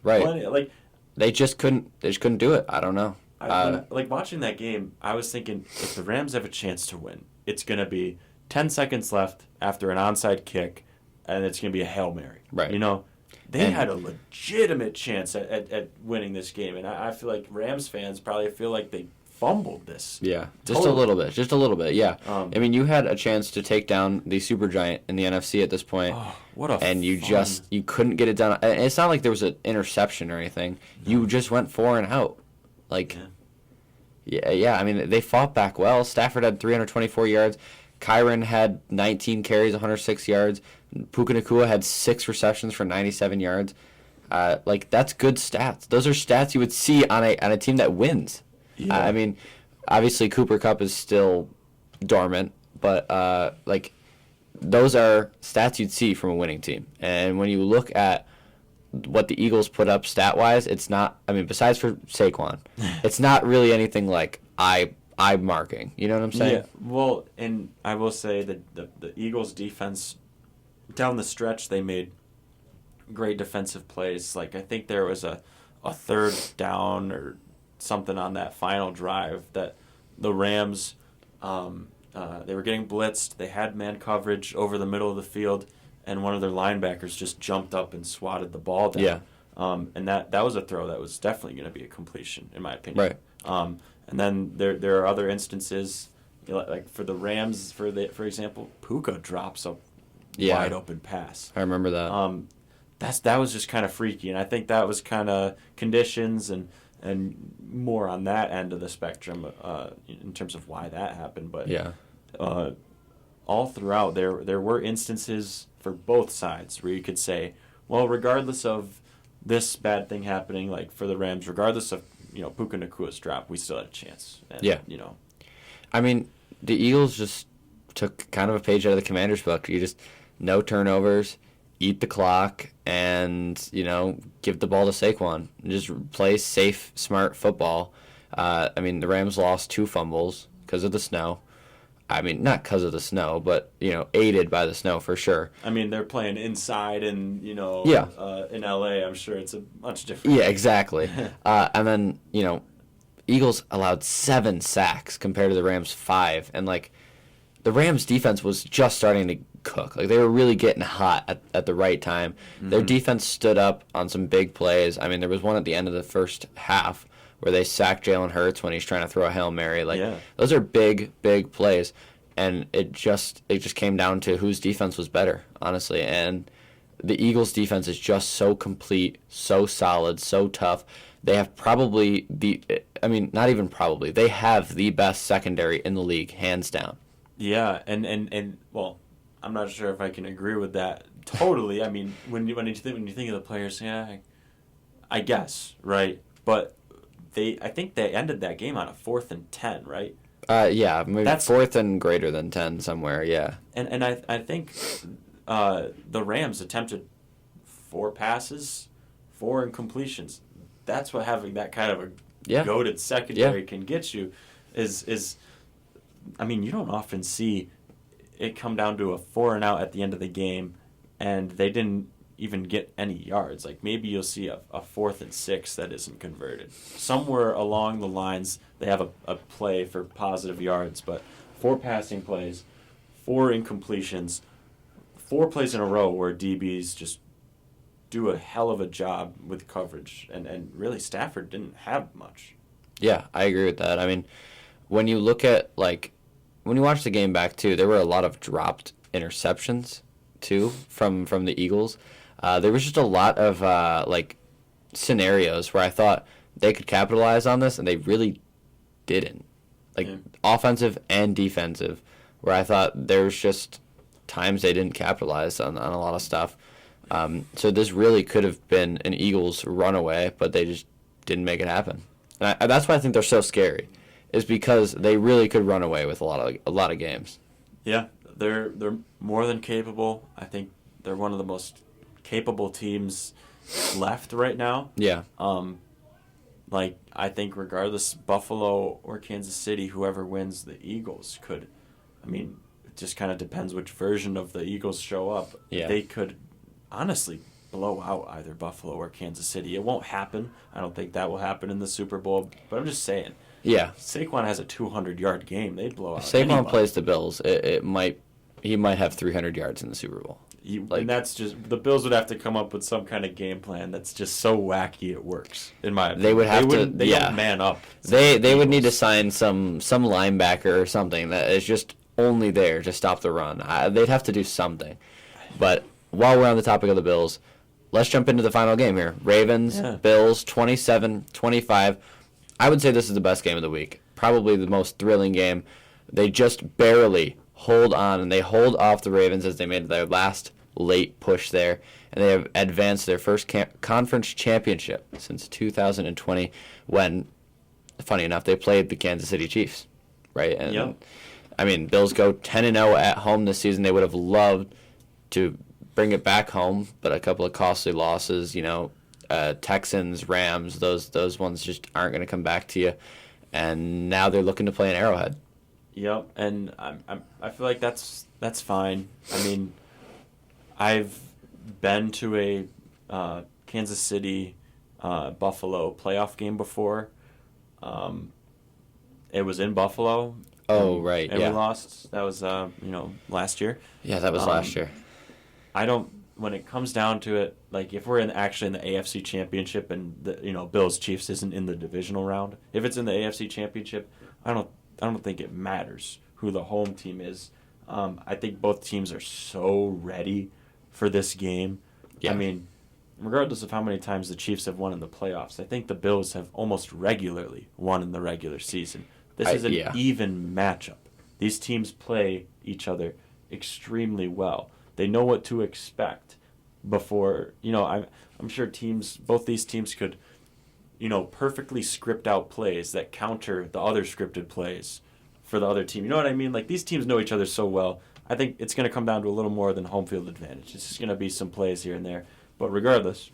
Right. They just couldn't do it. I don't know. Watching that game, I was thinking, if the Rams have a chance to win, it's going to be 10 seconds left after an onside kick, and it's going to be a Hail Mary. Right. They had a legitimate chance at winning this game, and I feel like Rams fans probably feel like they fumbled this. Yeah, just a little bit, yeah. I mean, you had a chance to take down the supergiant in the NFC at this point. Oh, you couldn't get it done. And it's not like there was an interception or anything. No. You just went 4 and out. Yeah, I mean, they fought back well. Stafford had 324 yards. Kyron had 19 carries, 106 yards. Puka Nacua had 6 receptions for 97 yards. That's good stats. Those are stats you would see on a team that wins. Yeah. I mean, obviously Cooper Kupp is still dormant, but those are stats you'd see from a winning team. And when you look at what the Eagles put up stat-wise, it's not, I mean, besides for Saquon, it's not really anything like eye marking. You know what I'm saying? Yeah. Well, and I will say that the Eagles defense down the stretch, they made great defensive plays. I think there was a third down or something on that final drive that the Rams, they were getting blitzed. They had man coverage over the middle of the field, and one of their linebackers just jumped up and swatted the ball down. Yeah. And that was a throw that was definitely going to be a completion, in my opinion. Right. And then there are other instances, like for the Rams, for example, Puka drops a wide open pass. I remember that. That was just kind of freaky, and I think that was kind of conditions and more on that end of the spectrum in terms of why that happened. But yeah, all throughout there were instances for both sides where you could say, well, regardless of this bad thing happening, like for the Rams, regardless of Puka Nacua's drop, we still had a chance. And, I mean, the Eagles just took kind of a page out of the Commander's book. You just no turnovers, eat the clock, and give the ball to Saquon. Just play safe, smart football. I mean, the Rams lost 2 fumbles because of the snow. I mean, not because of the snow, but aided by the snow for sure. I mean, they're playing inside, and in LA, I'm sure it's a much different. Yeah, exactly. And then Eagles allowed 7 sacks compared to the Rams 5, and the Rams defense was just starting to cook. They were really getting hot at the right time. Mm-hmm. Their defense stood up on some big plays. I mean, there was one at the end of the first half where they sacked Jalen Hurts when he's trying to throw a Hail Mary. Those are big plays, and it just came down to whose defense was better, honestly. And the Eagles' defense is just so complete, so solid, so tough. They have probably not even probably, they have the best secondary in the league, hands down. Yeah, and well, I'm not sure if I can agree with that totally. I mean, when you think of the players, yeah, I guess, right? But I think they ended that game on a 4th and 10, right? Yeah, maybe that's 4th and greater than 10 somewhere. Yeah, and I think the Rams attempted 4 passes, 4 incompletions. That's what having that kind of a goated secondary can get you. Is I mean, you don't often see it come down to a 4 and out at the end of the game, and they didn't even get any yards. Maybe you'll see a 4th and 6 that isn't converted. Somewhere along the lines, they have a play for positive yards, but 4 passing plays, 4 incompletions, 4 plays in a row where DBs just do a hell of a job with coverage, and really Stafford didn't have much. Yeah, I agree with that. I mean, when you look at when you watch the game back too, there were a lot of dropped interceptions too from the Eagles. There was just a lot of scenarios where I thought they could capitalize on this, and they really didn't. Offensive and defensive, where I thought there was just times they didn't capitalize on a lot of stuff. So this really could have been an Eagles runaway, but they just didn't make it happen. And that's why I think they're so scary, is because they really could run away with a lot of games. Yeah, they're more than capable. I think they're one of the most capable teams left right now. Yeah. like, I think regardless, Buffalo or Kansas City, whoever wins, the Eagles could, I mean, it just kind of depends which version of the Eagles show up. Yeah. They could honestly blow out either Buffalo or Kansas City. It won't happen. I don't think that will happen in the Super Bowl, but I'm just saying. Yeah. Saquon has a 200-yard game. They'd blow out If Saquon anybody. plays the Bills, he might have 300 yards in the Super Bowl. And that's just, the Bills would have to come up with some kind of game plan that's just so wacky it works. In my opinion, They would have to. They don't man up. They would need to sign some linebacker or something that is just only there to stop the run. They'd have to do something. But while we're on the topic of the Bills, let's jump into the final game here. Ravens, Bills, 27-25. I would say this is the best game of the week. Probably the most thrilling game. They just barely hold on, and they hold off the Ravens as they made their last late push there, and they have advanced their first conference championship since 2020 when, funny enough, they played the Kansas City Chiefs, right? And I mean, Bills go 10-0 at home this season. They would have loved to bring it back home, but a couple of costly losses, Texans, Rams, those ones just aren't going to come back to you. And now they're looking to play an Arrowhead. Yep, and I feel like that's fine. I mean, I've been to a Kansas City Buffalo playoff game before. It was in Buffalo. Oh, right, and yeah. we lost. That was last year. Yeah, that was last year. When it comes down to it, like if we're actually in the AFC Championship and the Bills Chiefs isn't in the divisional round, if it's in the AFC Championship, I don't think it matters who the home team is. I think both teams are so ready for this game. Yeah. I mean, regardless of how many times the Chiefs have won in the playoffs, I think the Bills have almost regularly won in the regular season. This is an even matchup. These teams play each other extremely well. They know what to expect before, I'm sure both these teams could, perfectly script out plays that counter the other scripted plays for the other team. You know what I mean? Like, these teams know each other so well. I think it's going to come down to a little more than home field advantage. It's just going to be some plays here and there. But regardless,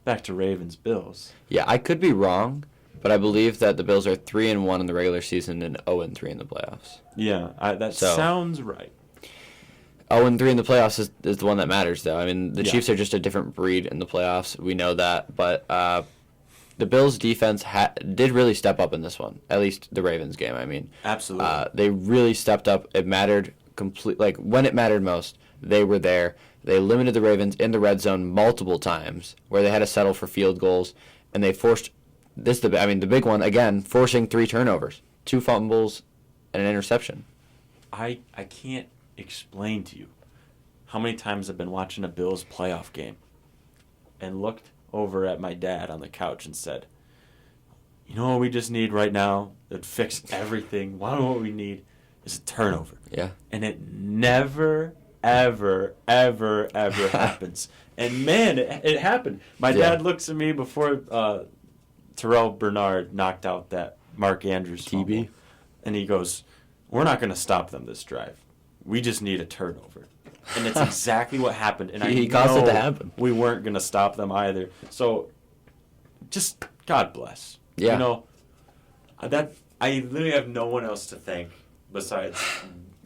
back to Ravens-Bills. Yeah, I could be wrong, but I believe that the Bills are 3-1 in the regular season and 0-3 in the playoffs. Yeah, that sounds right. 0-3 in the playoffs is the one that matters, though. I mean, the Chiefs are just a different breed in the playoffs. We know that. But the Bills' defense did really step up in this one, at least the Ravens game, I mean. Absolutely. They really stepped up. It mattered when it mattered most, they were there. They limited the Ravens in the red zone multiple times where they had to settle for field goals, and they forced the big one, again, forcing 3 turnovers, 2 fumbles, and an interception. I can't explain to you how many times I've been watching a Bills playoff game and looked over at my dad on the couch and said, you know what we just need right now that fix everything? What we need is a turnover. Yeah. And it never, ever, ever, ever happens. And man, it happened. My dad looks at me before Terrell Bernard knocked out that Mark Andrews fumble, and he goes, we're not going to stop them this drive. We just need a turnover. And it's exactly what happened. And he caused it to happen. We weren't going to stop them either. So, just God bless. Yeah. That I literally have no one else to thank besides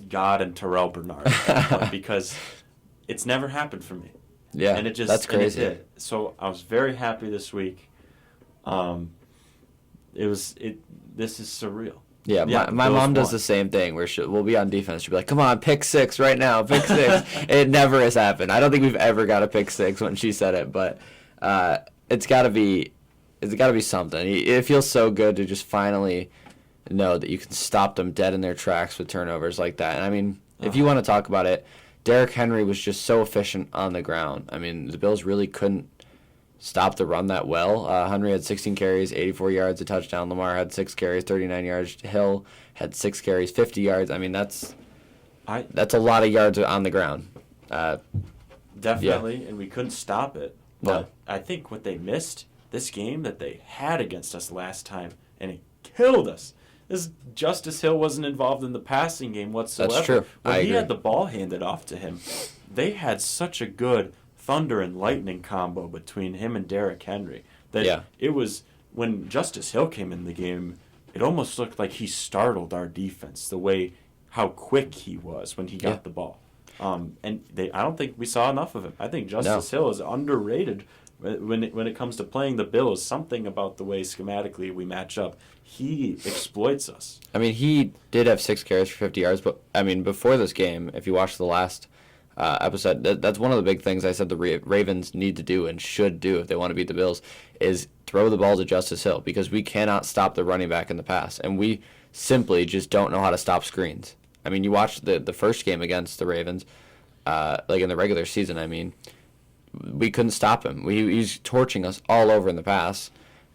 God and Terrell Bernard at that point, because it's never happened for me. Yeah, and that's crazy. And it did. So I was very happy this week. This is surreal. Yeah, my mom does the same thing where we'll be on defense. She'll be like, come on, pick 6 right now, pick 6. It never has happened. I don't think we've ever got a pick 6 when she said it, but it's got to be something. It feels so good to just finally know that you can stop them dead in their tracks with turnovers like that. And I mean, if you want to talk about it, Derrick Henry was just so efficient on the ground. I mean, the Bills really couldn't stop the run that well. Henry had 16 carries, 84 yards, a touchdown. Lamar had 6 carries, 39 yards. Hill had 6 carries, 50 yards. I mean, that's a lot of yards on the ground. Definitely, and we couldn't stop it. But No. I think what they missed this game that they had against us last time, and it killed us. This Justice Hill wasn't involved in the passing game whatsoever. That's true. When I he agree. had the ball handed off to him, they had such a good thunder and lightning combo between him and Derrick Henry that it was when Justice Hill came in the game, it almost looked like he startled our defense, the way how quick he was when he got the ball. I don't think we saw enough of him. I think Justice Hill is underrated when it comes to playing the Bills. Something about the way schematically we match up, he exploits us. I mean, he did have 6 carries for 50 yards, but I mean, before this game, if you watch the last episode, that's one of the big things I said the Ravens need to do and should do if they want to beat the Bills is throw the ball to Justice Hill, because we cannot stop the running back in the pass, and we simply just don't know how to stop screens. I mean, you watched the first game against the Ravens, like in the regular season, I mean, we couldn't stop him. He's torching us all over in the pass,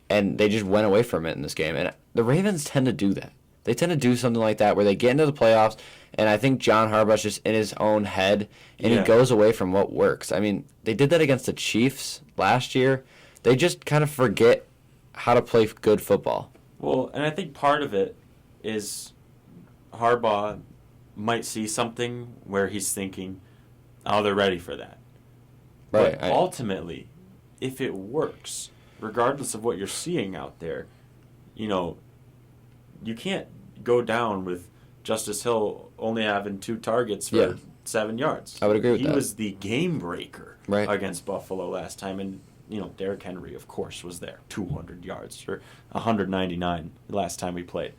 and they just went away from it in this game. And the Ravens tend to do that. They tend to do something like that where they get into the playoffs, and I think John Harbaugh's just in his own head, and he goes away from what works. I mean, they did that against the Chiefs last year. They just kind of forget how to play good football. Well, and I think part of it is Harbaugh might see something where he's thinking, oh, they're ready for that. Right. But ultimately, if it works, regardless of what you're seeing out there, you can't go down with Justice Hill only having 2 targets for 7 yards. I would agree with that. He was the game breaker right. against Buffalo last time, and Derrick Henry, of course, was there, 200 yards or 199 last time we played.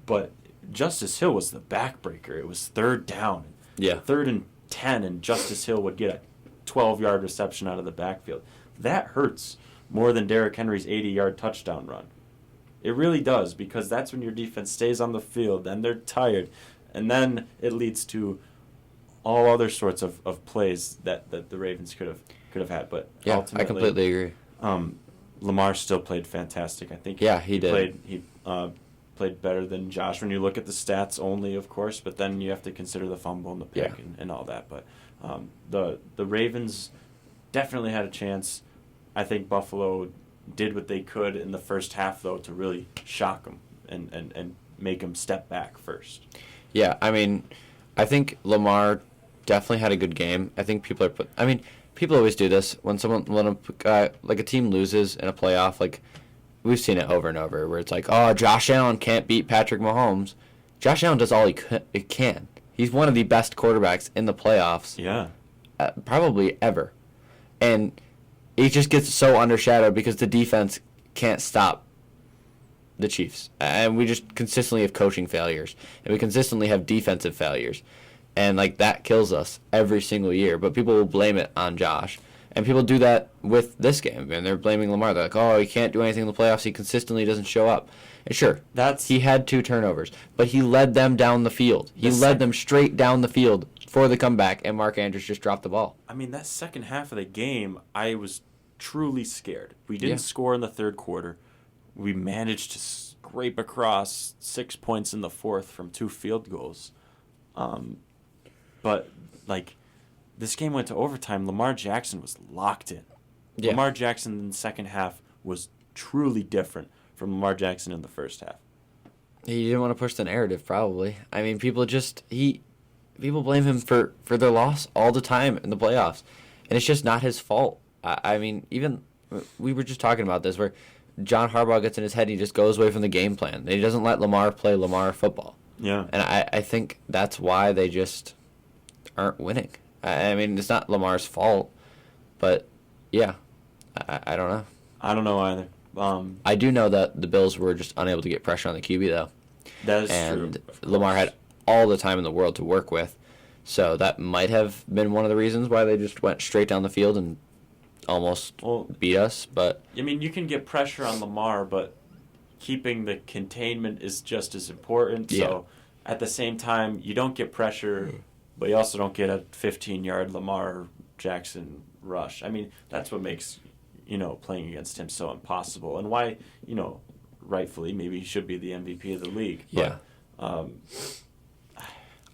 But Justice Hill was the backbreaker. It was 3rd down, 3rd and 10, and Justice Hill would get a 12-yard reception out of the backfield. That hurts more than Derrick Henry's 80-yard touchdown run. It really does, because that's when your defense stays on the field, and they're tired, and then it leads to all other sorts of plays that the Ravens could have had. But ultimately, I completely agree. Lamar still played fantastic. I think he did. He played better than Josh when you look at the stats only, of course, but then you have to consider the fumble and the pick and all that. But the Ravens definitely had a chance. I think Buffalo did what they could in the first half, though, to really shock them and make them step back first. Yeah, I mean, I think Lamar definitely had a good game. I think people always do this when a team loses in a playoff. Like, we've seen it over and over, where it's like, oh, Josh Allen can't beat Patrick Mahomes. Josh Allen does all he can. He's one of the best quarterbacks in the playoffs. Yeah. Probably ever. And he just gets so undershadowed because the defense can't stop the Chiefs. And we just consistently have coaching failures. And we consistently have defensive failures. And, that kills us every single year. But people will blame it on Josh. And people do that with this game. And they're blaming Lamar. They're like, oh, he can't do anything in the playoffs. He consistently doesn't show up. And sure, he had 2 turnovers. But he led them down the field. He led them straight down the field for the comeback. And Mark Andrews just dropped the ball. I mean, that second half of the game, I was truly scared. We didn't score in the third quarter. We managed to scrape across 6 points in the fourth from 2 field goals. But, this game went to overtime. Lamar Jackson was locked in. Yeah. Lamar Jackson in the second half was truly different from Lamar Jackson in the first half. He didn't want to push the narrative, probably. I mean, people blame him for their loss all the time in the playoffs. And it's just not his fault. I mean, even we were just talking about this, where John Harbaugh gets in his head and he just goes away from the game plan. He doesn't let Lamar play Lamar football. Yeah. And I think that's why they just aren't winning. I mean, it's not Lamar's fault, but yeah, I don't know. I don't know either. I do know that the Bills were just unable to get pressure on the QB, though. That is true. And Lamar had all the time in the world to work with, so that might have been one of the reasons why they just went straight down the field and almost beat us. But I mean, you can get pressure on Lamar, but keeping the containment is just as important. Yeah. So at the same time, you don't get pressure, but you also don't get a 15-yard Lamar Jackson rush. I mean, that's what makes, playing against him so impossible, and why, rightfully, maybe he should be the MVP of the league. But, yeah.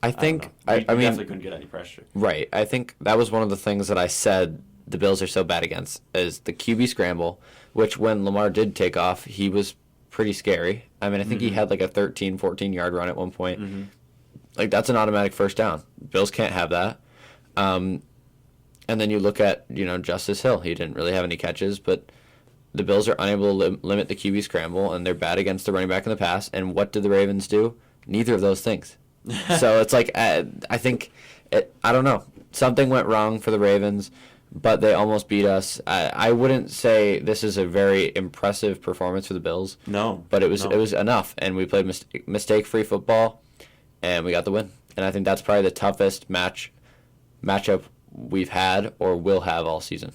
I think we definitely couldn't get any pressure. Right. I think that was one of the things that I said the Bills are so bad against, is the QB scramble, which when Lamar did take off, he was pretty scary. I mean, I think he had a 13, 14-yard run at one point. Mm-hmm. That's an automatic first down. Bills can't have that. And then you look at, Justice Hill. He didn't really have any catches, but the Bills are unable to limit the QB scramble, and they're bad against the running back in the pass. And what did the Ravens do? Neither of those things. So it's like I think I don't know. Something went wrong for the Ravens, but they almost beat us. I wouldn't say this is a very impressive performance for the Bills. No, but it was enough, and we played mistake-free football, and we got the win. And I think that's probably the toughest matchup we've had or will have all season.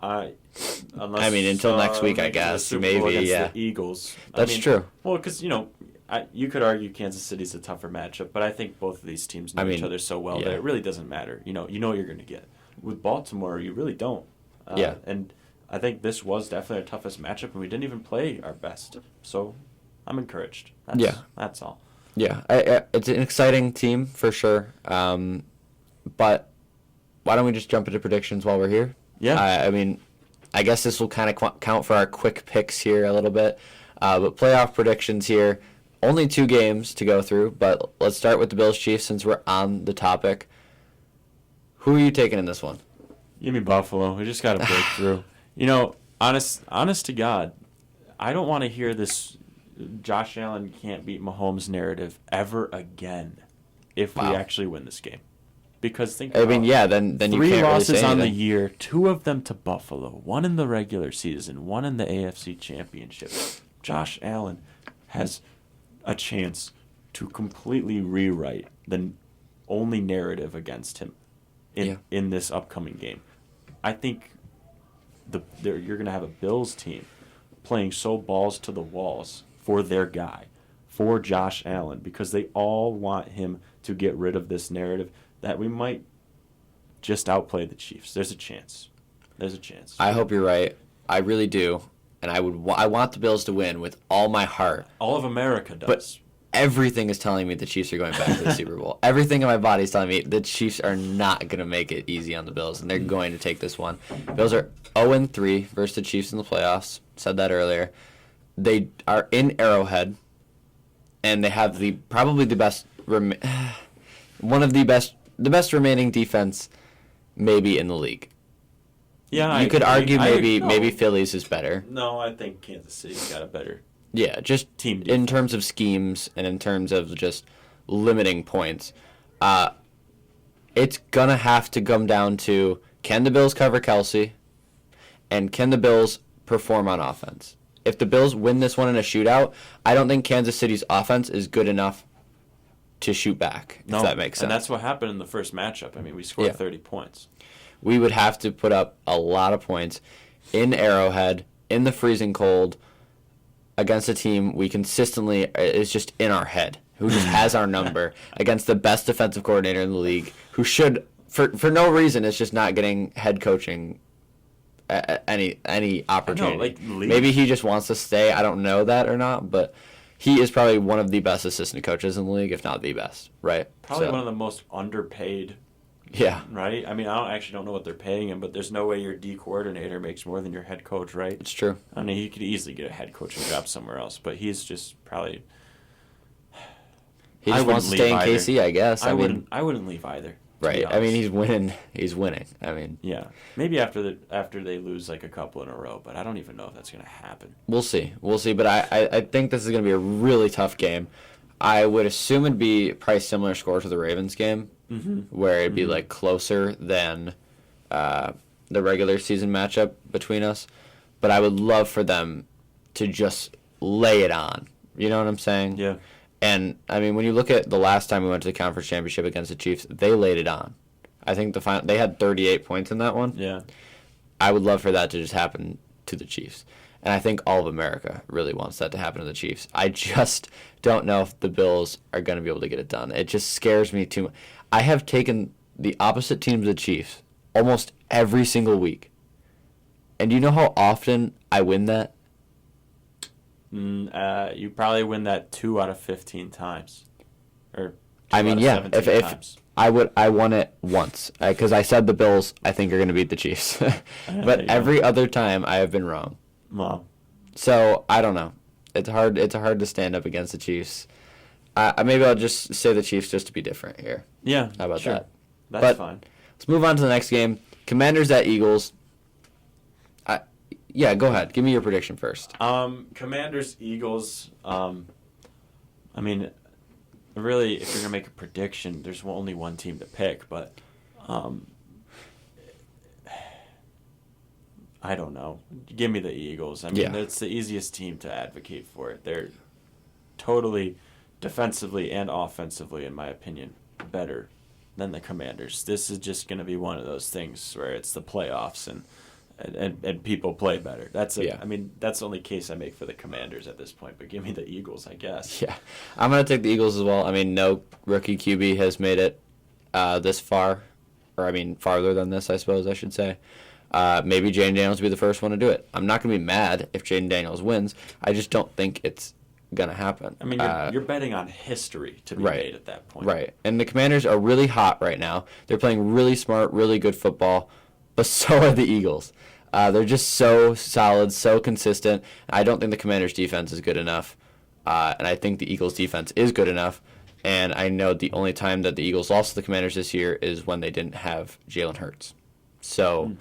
Until next week, I guess. Maybe, yeah. The Eagles. That's true. Well, because, you could argue Kansas City's a tougher matchup, but I think both of these teams know each other so well that it really doesn't matter. You know what you're going to get. With Baltimore, you really don't. And I think this was definitely our toughest matchup, and we didn't even play our best. So I'm encouraged. That's all. Yeah, it's an exciting team for sure. But why don't we just jump into predictions while we're here? Yeah. I guess this will kind of count for our quick picks here a little bit. But playoff predictions here. Only 2 games to go through, but let's start with the Bills-Chiefs since we're on the topic. Who are you taking in this one? Give me Buffalo. We just got to break through. Honest to God, I don't want to hear this Josh Allen can't beat Mahomes narrative ever again if we actually win this game. Because then you can't really say 3 losses on the anything. year, 2 of them to Buffalo, 1 in the regular season, 1 in the AFC Championship. Josh Allen has a chance to completely rewrite the only narrative against him in this upcoming game. I think you're going to have a Bills team playing so balls to the walls for their guy, for Josh Allen, because they all want him to get rid of this narrative that we might just outplay the Chiefs. There's a chance. I hope you're right. I really do. And I want the Bills to win with all my heart. All of America does. But everything is telling me the Chiefs are going back to the Super Bowl. Everything in my body is telling me the Chiefs are not going to make it easy on the Bills, and they're going to take this one. Bills are 0-3 versus the Chiefs in the playoffs. Said that earlier. They are in Arrowhead, and they have probably the best, one of the best remaining defense maybe in the league. Yeah, you could argue maybe Philly's is better. No, I think Kansas City's got a better. Yeah, just team defense. In terms of schemes and in terms of just limiting points. It's going to have to come down to, can the Bills cover Kelsey, and can the Bills perform on offense? If the Bills win this one in a shootout, I don't think Kansas City's offense is good enough to shoot back, if that makes sense. And that's what happened in the first matchup. We scored 30 points. We would have to put up a lot of points in Arrowhead, in the freezing cold, against a team we consistently is just in our head, who just has our number, against the best defensive coordinator in the league, who should, for no reason, is just not getting head coaching any opportunity. Maybe he just wants to stay. I don't know that or not, but he is probably one of the best assistant coaches in the league, if not the best, right? Probably one of the most underpaid. Yeah. Right? I don't know what they're paying him, but there's no way your D coordinator makes more than your head coach, right? It's true. He could easily get a head coaching job somewhere else, but he's just probably... He just wants to stay in KC, I guess. I wouldn't leave either. Right. He's winning. He's winning. Yeah. Maybe after they lose a couple in a row, but I don't even know if that's going to happen. We'll see. But I think this is going to be a really tough game. I would assume it'd be probably similar score to the Ravens game, where it'd be closer than the regular season matchup between us. But I would love for them to just lay it on. You know what I'm saying? Yeah. And, when you look at the last time we went to the conference championship against the Chiefs, they laid it on. I think they had 38 points in that one. Yeah. I would love for that to just happen to the Chiefs. And I think all of America really wants that to happen to the Chiefs. I just don't know if the Bills are going to be able to get it done. It just scares me too much. I have taken the opposite team to the Chiefs almost every single week. And do you know how often I win that? You probably win that 2 out of 15 times. Or if I won it once because I said the Bills I think are going to beat the Chiefs, but every other time I have been wrong. Wow. So I don't know. It's hard to stand up against the Chiefs. Maybe I'll just say the Chiefs just to be different here. Yeah. How about that? That's fine. Let's move on to the next game. Commanders at Eagles. Yeah, go ahead. Give me your prediction first. Commanders, Eagles. I mean, really, if you're gonna make a prediction, there's only one team to pick, but I don't know. Give me the Eagles. I mean, it's the easiest team to advocate for it. They're totally defensively and offensively, in my opinion, better than the Commanders. This is just going to be one of those things where it's the playoffs and people play better. I mean, that's the only case I make for the Commanders at this point, but give me the Eagles, I guess. Yeah, I'm going to take the Eagles as well. I mean, no rookie QB has made it this far, or I mean, farther than this, I suppose I should say. Maybe Jaden Daniels will be the first one to do it. I'm not going to be mad if Jaden Daniels wins. I just don't think it's going to happen. I mean, you're betting on history to be made at that point. Right. And the Commanders are really hot right now. They're playing really smart, really good football, but so are the Eagles. They're just so solid, so consistent. I don't think the Commanders' defense is good enough, and I think the Eagles' defense is good enough. And I know the only time that the Eagles lost to the Commanders this year is when they didn't have Jalen Hurts. So...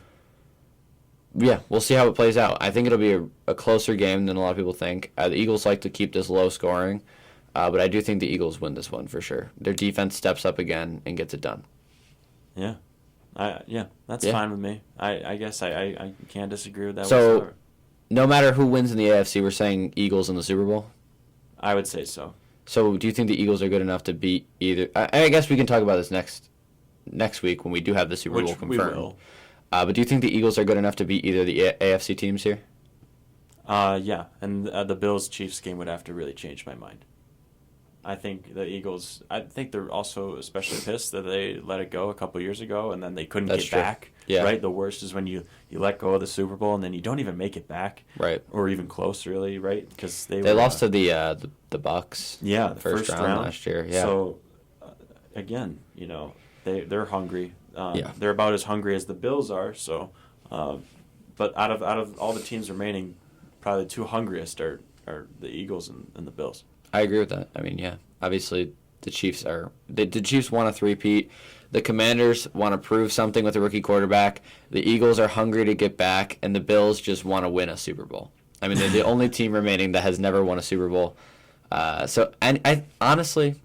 yeah, we'll see how it plays out. I think it'll be a closer game than a lot of people think. The Eagles like to keep this low scoring, but I do think the Eagles win this one for sure. Their defense steps up again and gets it done. Yeah. That's fine with me. I guess I can't disagree with that So, whatsoever. No matter who wins in the AFC, we're saying Eagles in the Super Bowl? I would say so. So do you think the Eagles are good enough to beat either? I guess we can talk about this next week when we do have the Super Bowl confirmed. We will. But do you think the Eagles are good enough to beat either the AFC teams here? Yeah, and the Bills-Chiefs game would have to really change my mind. I think the Eagles, they're also especially pissed that they let it go a couple years ago and then they couldn't get back. Yeah. Right? The worst is when you let go of the Super Bowl and then you don't even make it back. Right. Or even close, really, right? Because they lost to the Bucks. Yeah, the first round last year. Yeah. So, again, they're hungry. They're about as hungry as the Bills are. So, but out of all the teams remaining, probably the two hungriest are the Eagles and the Bills. I agree with that. I mean, yeah, obviously the Chiefs the Chiefs want a three-peat. The Commanders want to prove something with a rookie quarterback. The Eagles are hungry to get back, and the Bills just want to win a Super Bowl. I mean, they're the only team remaining that has never won a Super Bowl. And I honestly,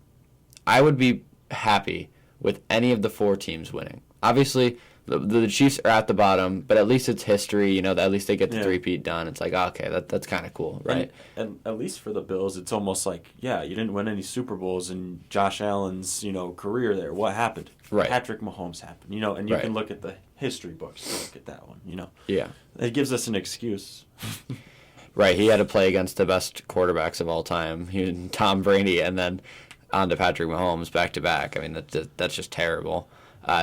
I would be happy with any of the four teams winning. Obviously, the Chiefs are at the bottom, but at least it's history. At least they get the three-peat done. It's like, okay, that's kind of cool, right? And at least for the Bills, it's almost like, yeah, you didn't win any Super Bowls in Josh Allen's, career there. What happened? Right. Patrick Mahomes happened, and you can look at the history books to look at that one, Yeah. It gives us an excuse. Right, he had to play against the best quarterbacks of all time, Tom Brady, and then on to Patrick Mahomes back-to-back. I mean, that's just terrible.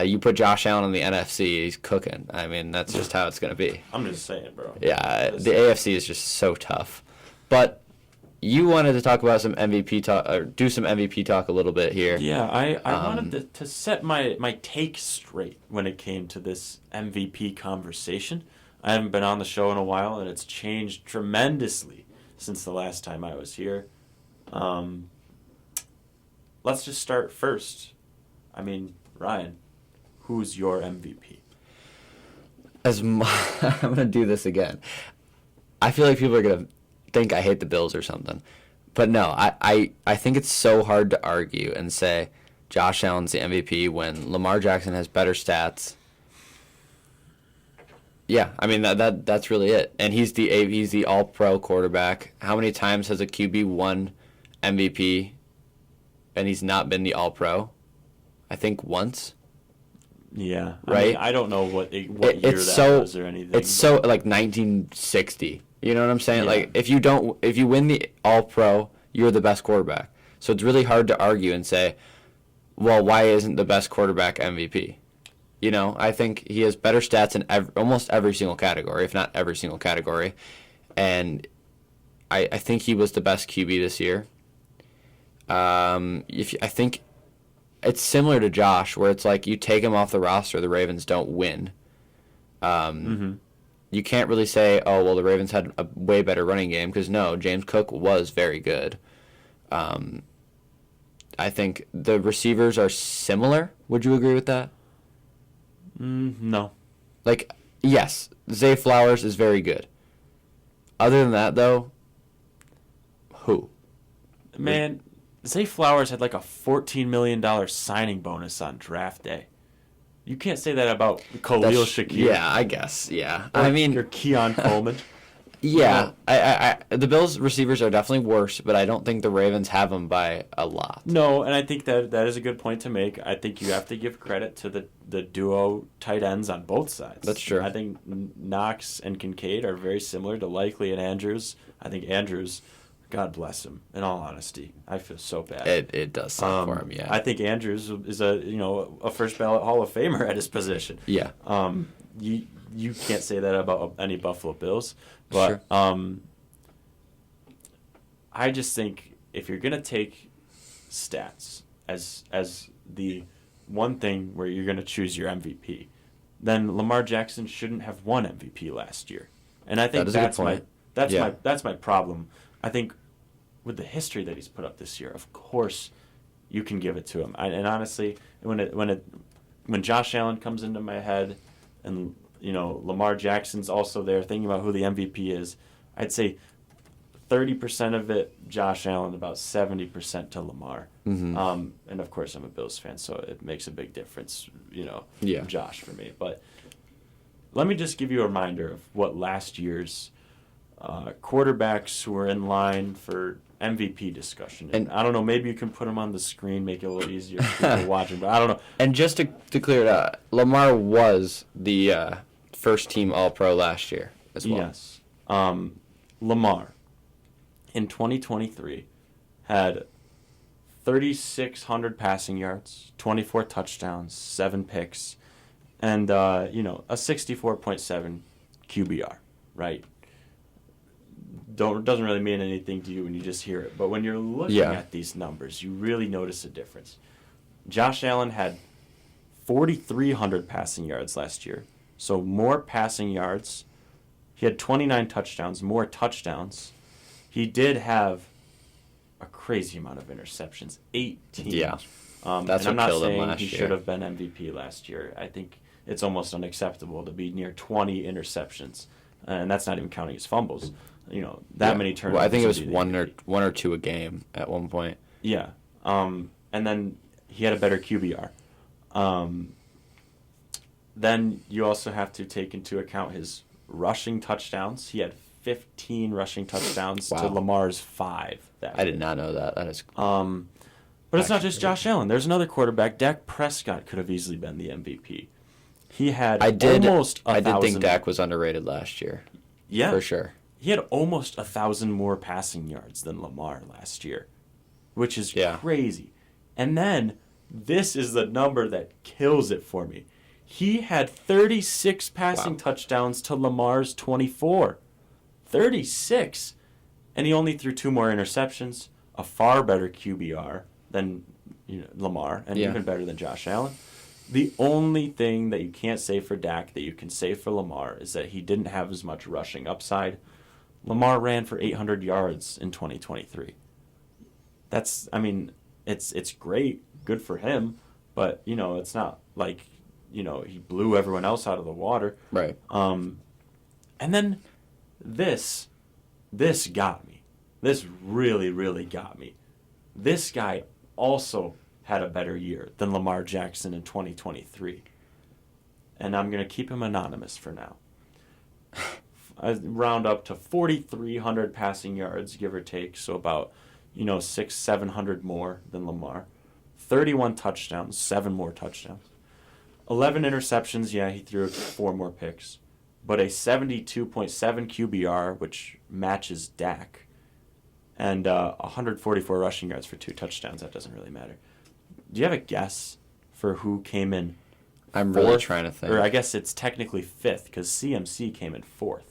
You put Josh Allen in the NFC, he's cooking. I mean, that's just how it's going to be. I'm just saying, bro. Yeah, the AFC is just so tough. But you wanted to talk about some MVP talk, or do some MVP talk a little bit here. Yeah, I wanted to set my take straight when it came to this MVP conversation. I haven't been on the show in a while, and it's changed tremendously since the last time I was here. Let's just start first. I mean, Ryan, who's your MVP? I'm going to do this again. I feel like people are going to think I hate the Bills or something. But no, I think it's so hard to argue and say Josh Allen's the MVP when Lamar Jackson has better stats. Yeah, I mean that's really it. And he's the all-pro quarterback. How many times has a QB won MVP and he's not been the all-pro? I think once. Yeah. Right? I mean, I don't know what year that was or anything. It's so like 1960. You know what I'm saying? Yeah. Like if you win the all-pro, you're the best quarterback. So it's really hard to argue and say, well, why isn't the best quarterback MVP? I think he has better stats in almost every single category, if not every single category. And I think he was the best QB this year. I think it's similar to Josh, where it's like you take him off the roster, the Ravens don't win. You can't really say, oh, well, the Ravens had a way better running game, because no, James Cook was very good. I think the receivers are similar. Would you agree with that? No. Like, yes, Zay Flowers is very good. Other than that, though, who? Man, Zay Flowers had like a $14 million signing bonus on draft day. You can't say that about Khalil Shakir. Yeah, I guess. Yeah, Or, I mean, or Keon Coleman. yeah, the Bills receivers are definitely worse, but I don't think the Ravens have them by a lot. No, and I think that is a good point to make. I think you have to give credit to the duo tight ends on both sides. That's true. I think Knox and Kincaid are very similar to Likely and Andrews. I think Andrews, God bless him, in all honesty, I feel so bad. It does suck for him, yeah. I think Andrews is a first ballot Hall of Famer at his position. Yeah. You can't say that about any Buffalo Bills, but sure. I just think if you're gonna take stats as the one thing where you're gonna choose your MVP, then Lamar Jackson shouldn't have won MVP last year, and I think that's my problem. I think with the history that he's put up this year, of course, you can give it to him. And honestly, when Josh Allen comes into my head, and Lamar Jackson's also there, thinking about who the MVP is, I'd say 30% of it Josh Allen, about 70% to Lamar. Mm-hmm. And of course, I'm a Bills fan, so it makes a big difference, Josh for me. But let me just give you a reminder of what last year's quarterbacks who were in line for MVP discussion. And I don't know, maybe you can put them on the screen, make it a little easier for people watching, but I don't know. And just to clear it out, Lamar was the first-team All-Pro last year as well. Yes. Lamar, in 2023, had 3,600 passing yards, 24 touchdowns, 7 picks, and a 64.7 QBR, right? Doesn't really mean anything to you when you just hear it, but when you're looking at these numbers, you really notice a difference. Josh Allen had 4,300 passing yards last year, so more passing yards. He had 29 touchdowns, more touchdowns. He did have a crazy amount of interceptions, 18. Yeah, that's what killed him last year. He should have been MVP last year. I think it's almost unacceptable to be near 20 interceptions, and that's not even counting his fumbles. Many turnovers. Well, I think it was one or two a game at one point. Yeah, and then he had a better QBR. Then you also have to take into account his rushing touchdowns. He had 15 rushing touchdowns to Lamar's 5. I did not know that. That is. But it's not just Josh Allen. There's another quarterback. Dak Prescott could have easily been the MVP. He had almost 1,000. I did think Dak was underrated last year. Yeah, for sure. He had almost 1,000 more passing yards than Lamar last year, which is crazy. And then this is the number that kills it for me. He had 36 passing touchdowns to Lamar's 24. 36. And he only threw 2 more interceptions, a far better QBR than Lamar, and even better than Josh Allen. The only thing that you can't say for Dak that you can say for Lamar is that he didn't have as much rushing upside. Lamar ran for 800 yards in 2023. It's great, good for him, but it's not like he blew everyone else out of the water. Right. And then this got me. This really, really got me. This guy also had a better year than Lamar Jackson in 2023. And I'm going to keep him anonymous for now. I round up to 4,300 passing yards, give or take, so about 600-700 more than Lamar. 31 touchdowns, 7 more touchdowns. 11 interceptions, he threw 4 more picks. But a 72.7 QBR, which matches Dak. And 144 rushing yards for 2 touchdowns. That doesn't really matter. Do you have a guess for who came in? I'm really trying to think. Or I guess it's technically 5th, because CMC came in 4th.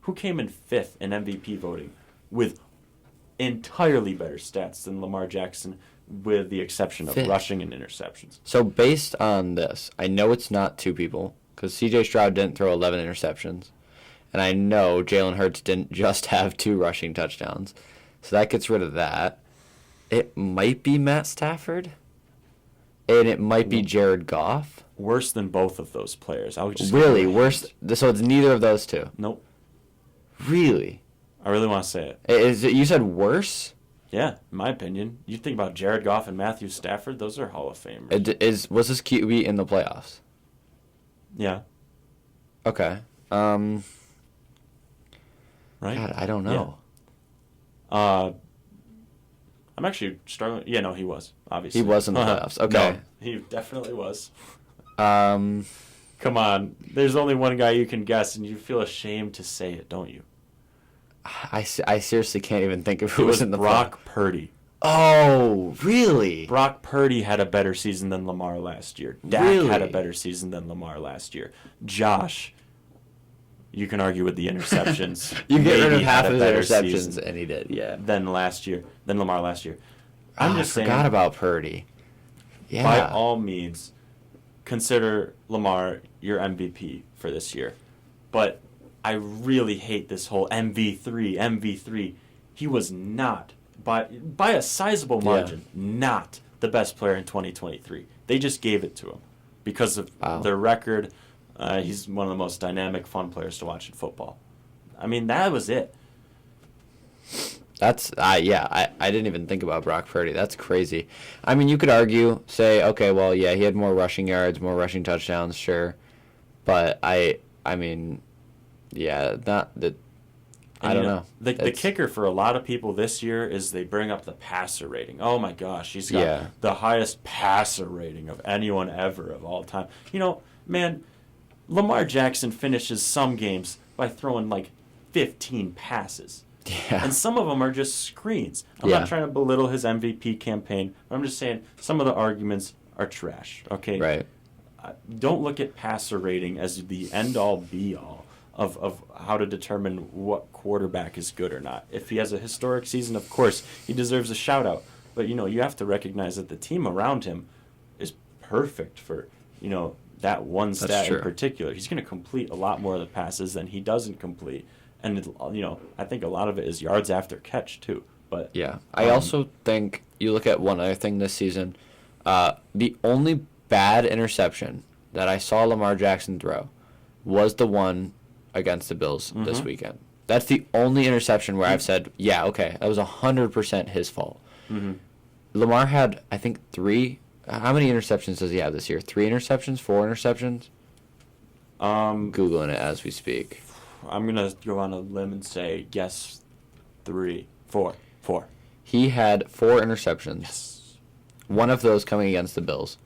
Who came in 5th in MVP voting with entirely better stats than Lamar Jackson, with the exception of rushing and interceptions? So based on this, I know it's not 2 people, because C.J. Stroud didn't throw 11 interceptions. And I know Jalen Hurts didn't just have 2 rushing touchdowns. So that gets rid of that. It might be Matt Stafford. And it might be Jared Goff. Worse than both of those players. Really? Worse? So it's neither of those 2? Nope. Really? I really want to say it. Is it, you said worse? Yeah, in my opinion. You think about Jared Goff and Matthew Stafford; those are Hall of Famers. Was this QB in the playoffs? Yeah. Okay. Right. God, I don't know. Yeah. I'm actually struggling. Yeah, no, he was obviously. He was in the playoffs. Okay. No, he definitely was. Um. Come on, there's only one guy you can guess, and you feel ashamed to say it, don't you? I seriously can't even think of who It was was in the Brock Purdy. Oh, really? Brock Purdy had a better season than Lamar last year. Dak Really? had a better season than Lamar last year. Josh, you can argue with the interceptions. You get rid of maybe half had of a his better interceptions, season and he did. Yeah. than Lamar last year. I'm just I saying. forgot about Purdy. Yeah. By all means, consider Lamar your MVP for this year. But I really hate this whole MV3. He was not, by a sizable margin, not the best player in 2023. They just gave it to him because of their record. He's one of the most dynamic, fun players to watch in football. I mean, that was it. That's I didn't even think about Brock Purdy. That's crazy. I mean, you could argue, say, okay, well, yeah, he had more rushing yards, more rushing touchdowns, sure, but I mean, yeah, not that. I don't know. The kicker for a lot of people this year is they bring up the passer rating. Oh my gosh, he's got the highest passer rating of anyone ever of all time. Man, Lamar Jackson finishes some games by throwing like 15 passes. Yeah. And some of them are just screens. I'm not trying to belittle his MVP campaign, but I'm just saying some of the arguments are trash, okay? Right. Don't look at passer rating as the end-all, be-all of how to determine what quarterback is good or not. If he has a historic season, of course, he deserves a shout-out. But, you have to recognize that the team around him is perfect for, that one stat in particular. He's going to complete a lot more of the passes than he doesn't complete. And, I think a lot of it is yards after catch, too. But yeah. I also think you look at one other thing this season. The only bad interception that I saw Lamar Jackson throw was the one against the Bills this weekend. That's the only interception where I've said, yeah, okay, that was 100% his fault. Mm-hmm. Lamar had, I think, 3. How many interceptions does he have this year? 3 interceptions? 4 interceptions? Googling it as we speak. I'm going to go on a limb and say, yes, 3, 4. He had 4 interceptions. Yes. One of those coming against the Bills.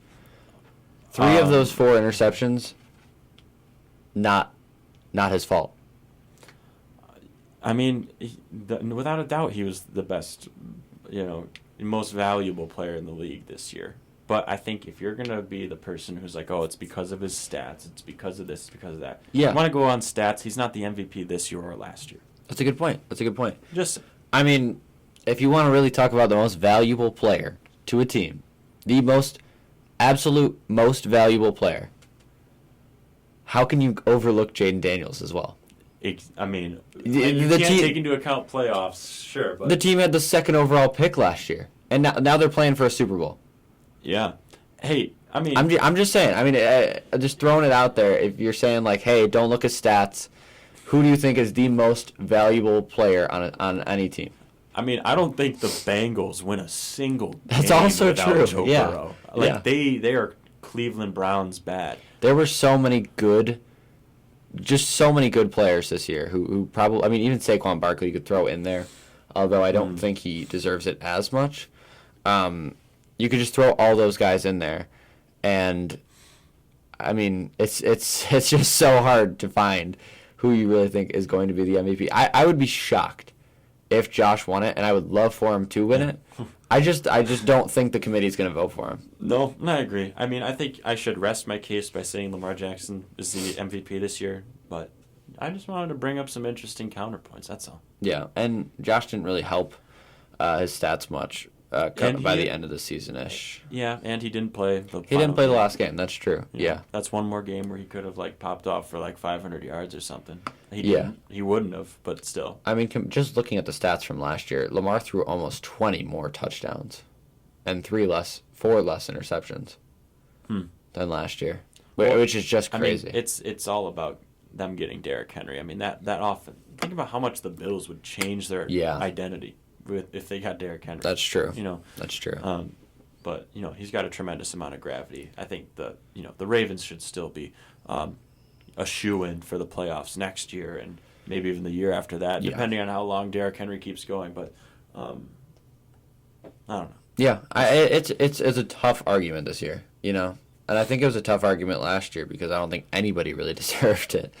3 of those 4 interceptions, not his fault. I mean, without a doubt, he was the best, most valuable player in the league this year. But I think if you're going to be the person who's like, oh, it's because of his stats, it's because of this, it's because of that. Yeah. You want to go on stats, he's not the MVP this year or last year. That's a good point. I mean, if you want to really talk about the most valuable player to a team, the absolute most valuable player, how can you overlook Jaden Daniels as well? You can't take into account playoffs, sure. But the team had the 2nd overall pick last year, and now they're playing for a Super Bowl. Yeah. Hey, I mean, I'm just saying. I mean, just throwing it out there. If you're saying like, hey, don't look at stats, who do you think is the most valuable player on any team? I mean, I don't think the Bengals win a single game That's also without true. Joe Yeah. Burrow. Like they are Cleveland Browns bad. There were so many good players this year who probably, I mean, even Saquon Barkley you could throw in there, although I don't think he deserves it as much. You could just throw all those guys in there, and I mean, it's just so hard to find who you really think is going to be the MVP. I would be shocked if Josh won it, and I would love for him to win it. I just don't think the committee's going to vote for him. No, I agree. I mean, I think I should rest my case by saying Lamar Jackson is the MVP this year, but I just wanted to bring up some interesting counterpoints, that's all. Yeah, and Josh didn't really help his stats much by the end of the season-ish. Yeah, and he didn't play the He didn't play the last game, that's true. Yeah. That's one more game where he could have popped off for 500 yards or something. He didn't. He wouldn't have, but still. I mean, just looking at the stats from last year, Lamar threw almost 20 more touchdowns and 4 less interceptions than last year, which is just crazy. I mean, it's all about them getting Derrick Henry. I mean, that often. Think about how much the Bills would change their identity if they got Derrick Henry. That's true. That's true. But he's got a tremendous amount of gravity. I think the Ravens should still be a shoo-in for the playoffs next year and maybe even the year after that, depending on how long Derrick Henry keeps going. But I don't know. Yeah, it's a tough argument this year, and I think it was a tough argument last year because I don't think anybody really deserved it.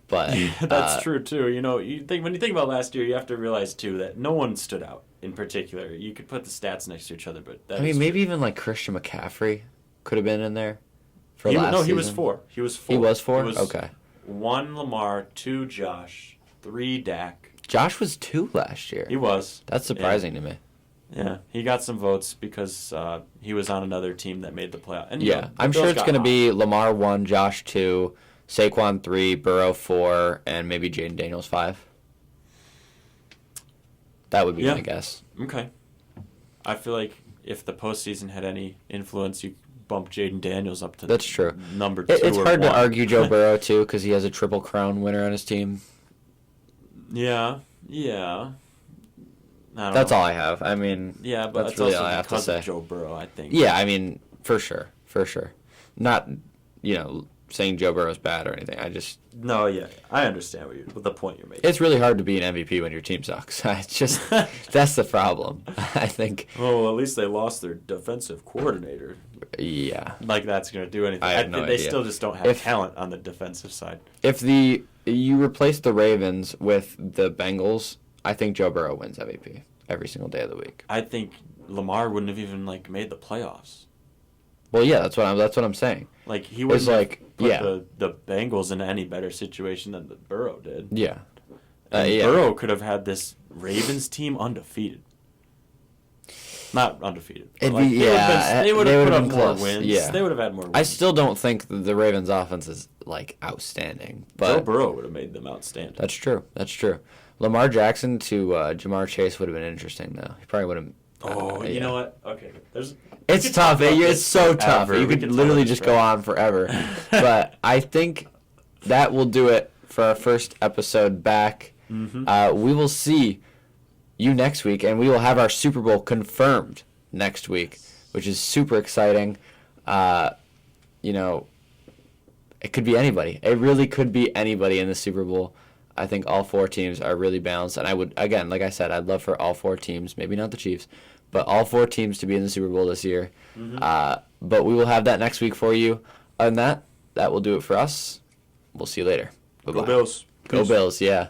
But that's true too. When you think about last year, you have to realize too that no one stood out in particular. You could put the stats next to each other, but maybe even like Christian McCaffrey could have been in there for last season. He was 4. He was 4. He was 4? Okay. 1 Lamar, 2 Josh, 3 Dak. Josh was 2 last year. He was. That's surprising to me. Yeah, he got some votes because he was on another team that made the playoff. And I'm sure it's going to be Lamar 1, Josh 2, Saquon 3, Burrow 4, and maybe Jaden Daniels 5. That would be my guess. Okay. I feel like if the postseason had any influence, you bump Jaden Daniels up to That's true. number 2 It's hard 1. to argue Joe Burrow, too, because he has a Triple Crown winner on his team. Yeah. That's all I have. I mean, but that's really also all I have to say. Of Joe Burrow, I think. Yeah, I mean, for sure. Not, saying Joe Burrow's bad or anything. I understand what the point you're making. It's really hard to be an MVP when your team sucks. It's just that's the problem. I think. Well, at least they lost their defensive coordinator. Yeah. Like that's going to do anything. I have no they idea. still just don't have talent on the defensive side. If you replace the Ravens with the Bengals, I think Joe Burrow wins MVP every single day of the week. I think Lamar wouldn't have even made the playoffs. Well, yeah, that's what I'm saying. He wouldn't put the Bengals in any better situation than the Burrow did. Yeah. Burrow could have had this Ravens team undefeated. Not undefeated. But they would have put up more wins. Yeah. They would have had more wins. I still don't think the Ravens offense is outstanding. But Joe Burrow would have made them outstanding. That's true. Lamar Jackson to Jamar Chase would have been interesting, though. He probably would have. You know what? Okay. It's tough. It's so tough. You could literally just go on forever. But I think that will do it for our first episode back. Mm-hmm. We will see you next week, and we will have our Super Bowl confirmed next week, which is super exciting. It could be anybody. It really could be anybody in the Super Bowl. I think all 4 teams are really balanced, and I would, again, like I said, I'd love for all 4 teams, maybe not the Chiefs, but all 4 teams to be in the Super Bowl this year. Mm-hmm. But we will have that next week for you. Other than that will do it for us. We'll see you later. Bye-bye. Go Bills. Go Bills, yeah.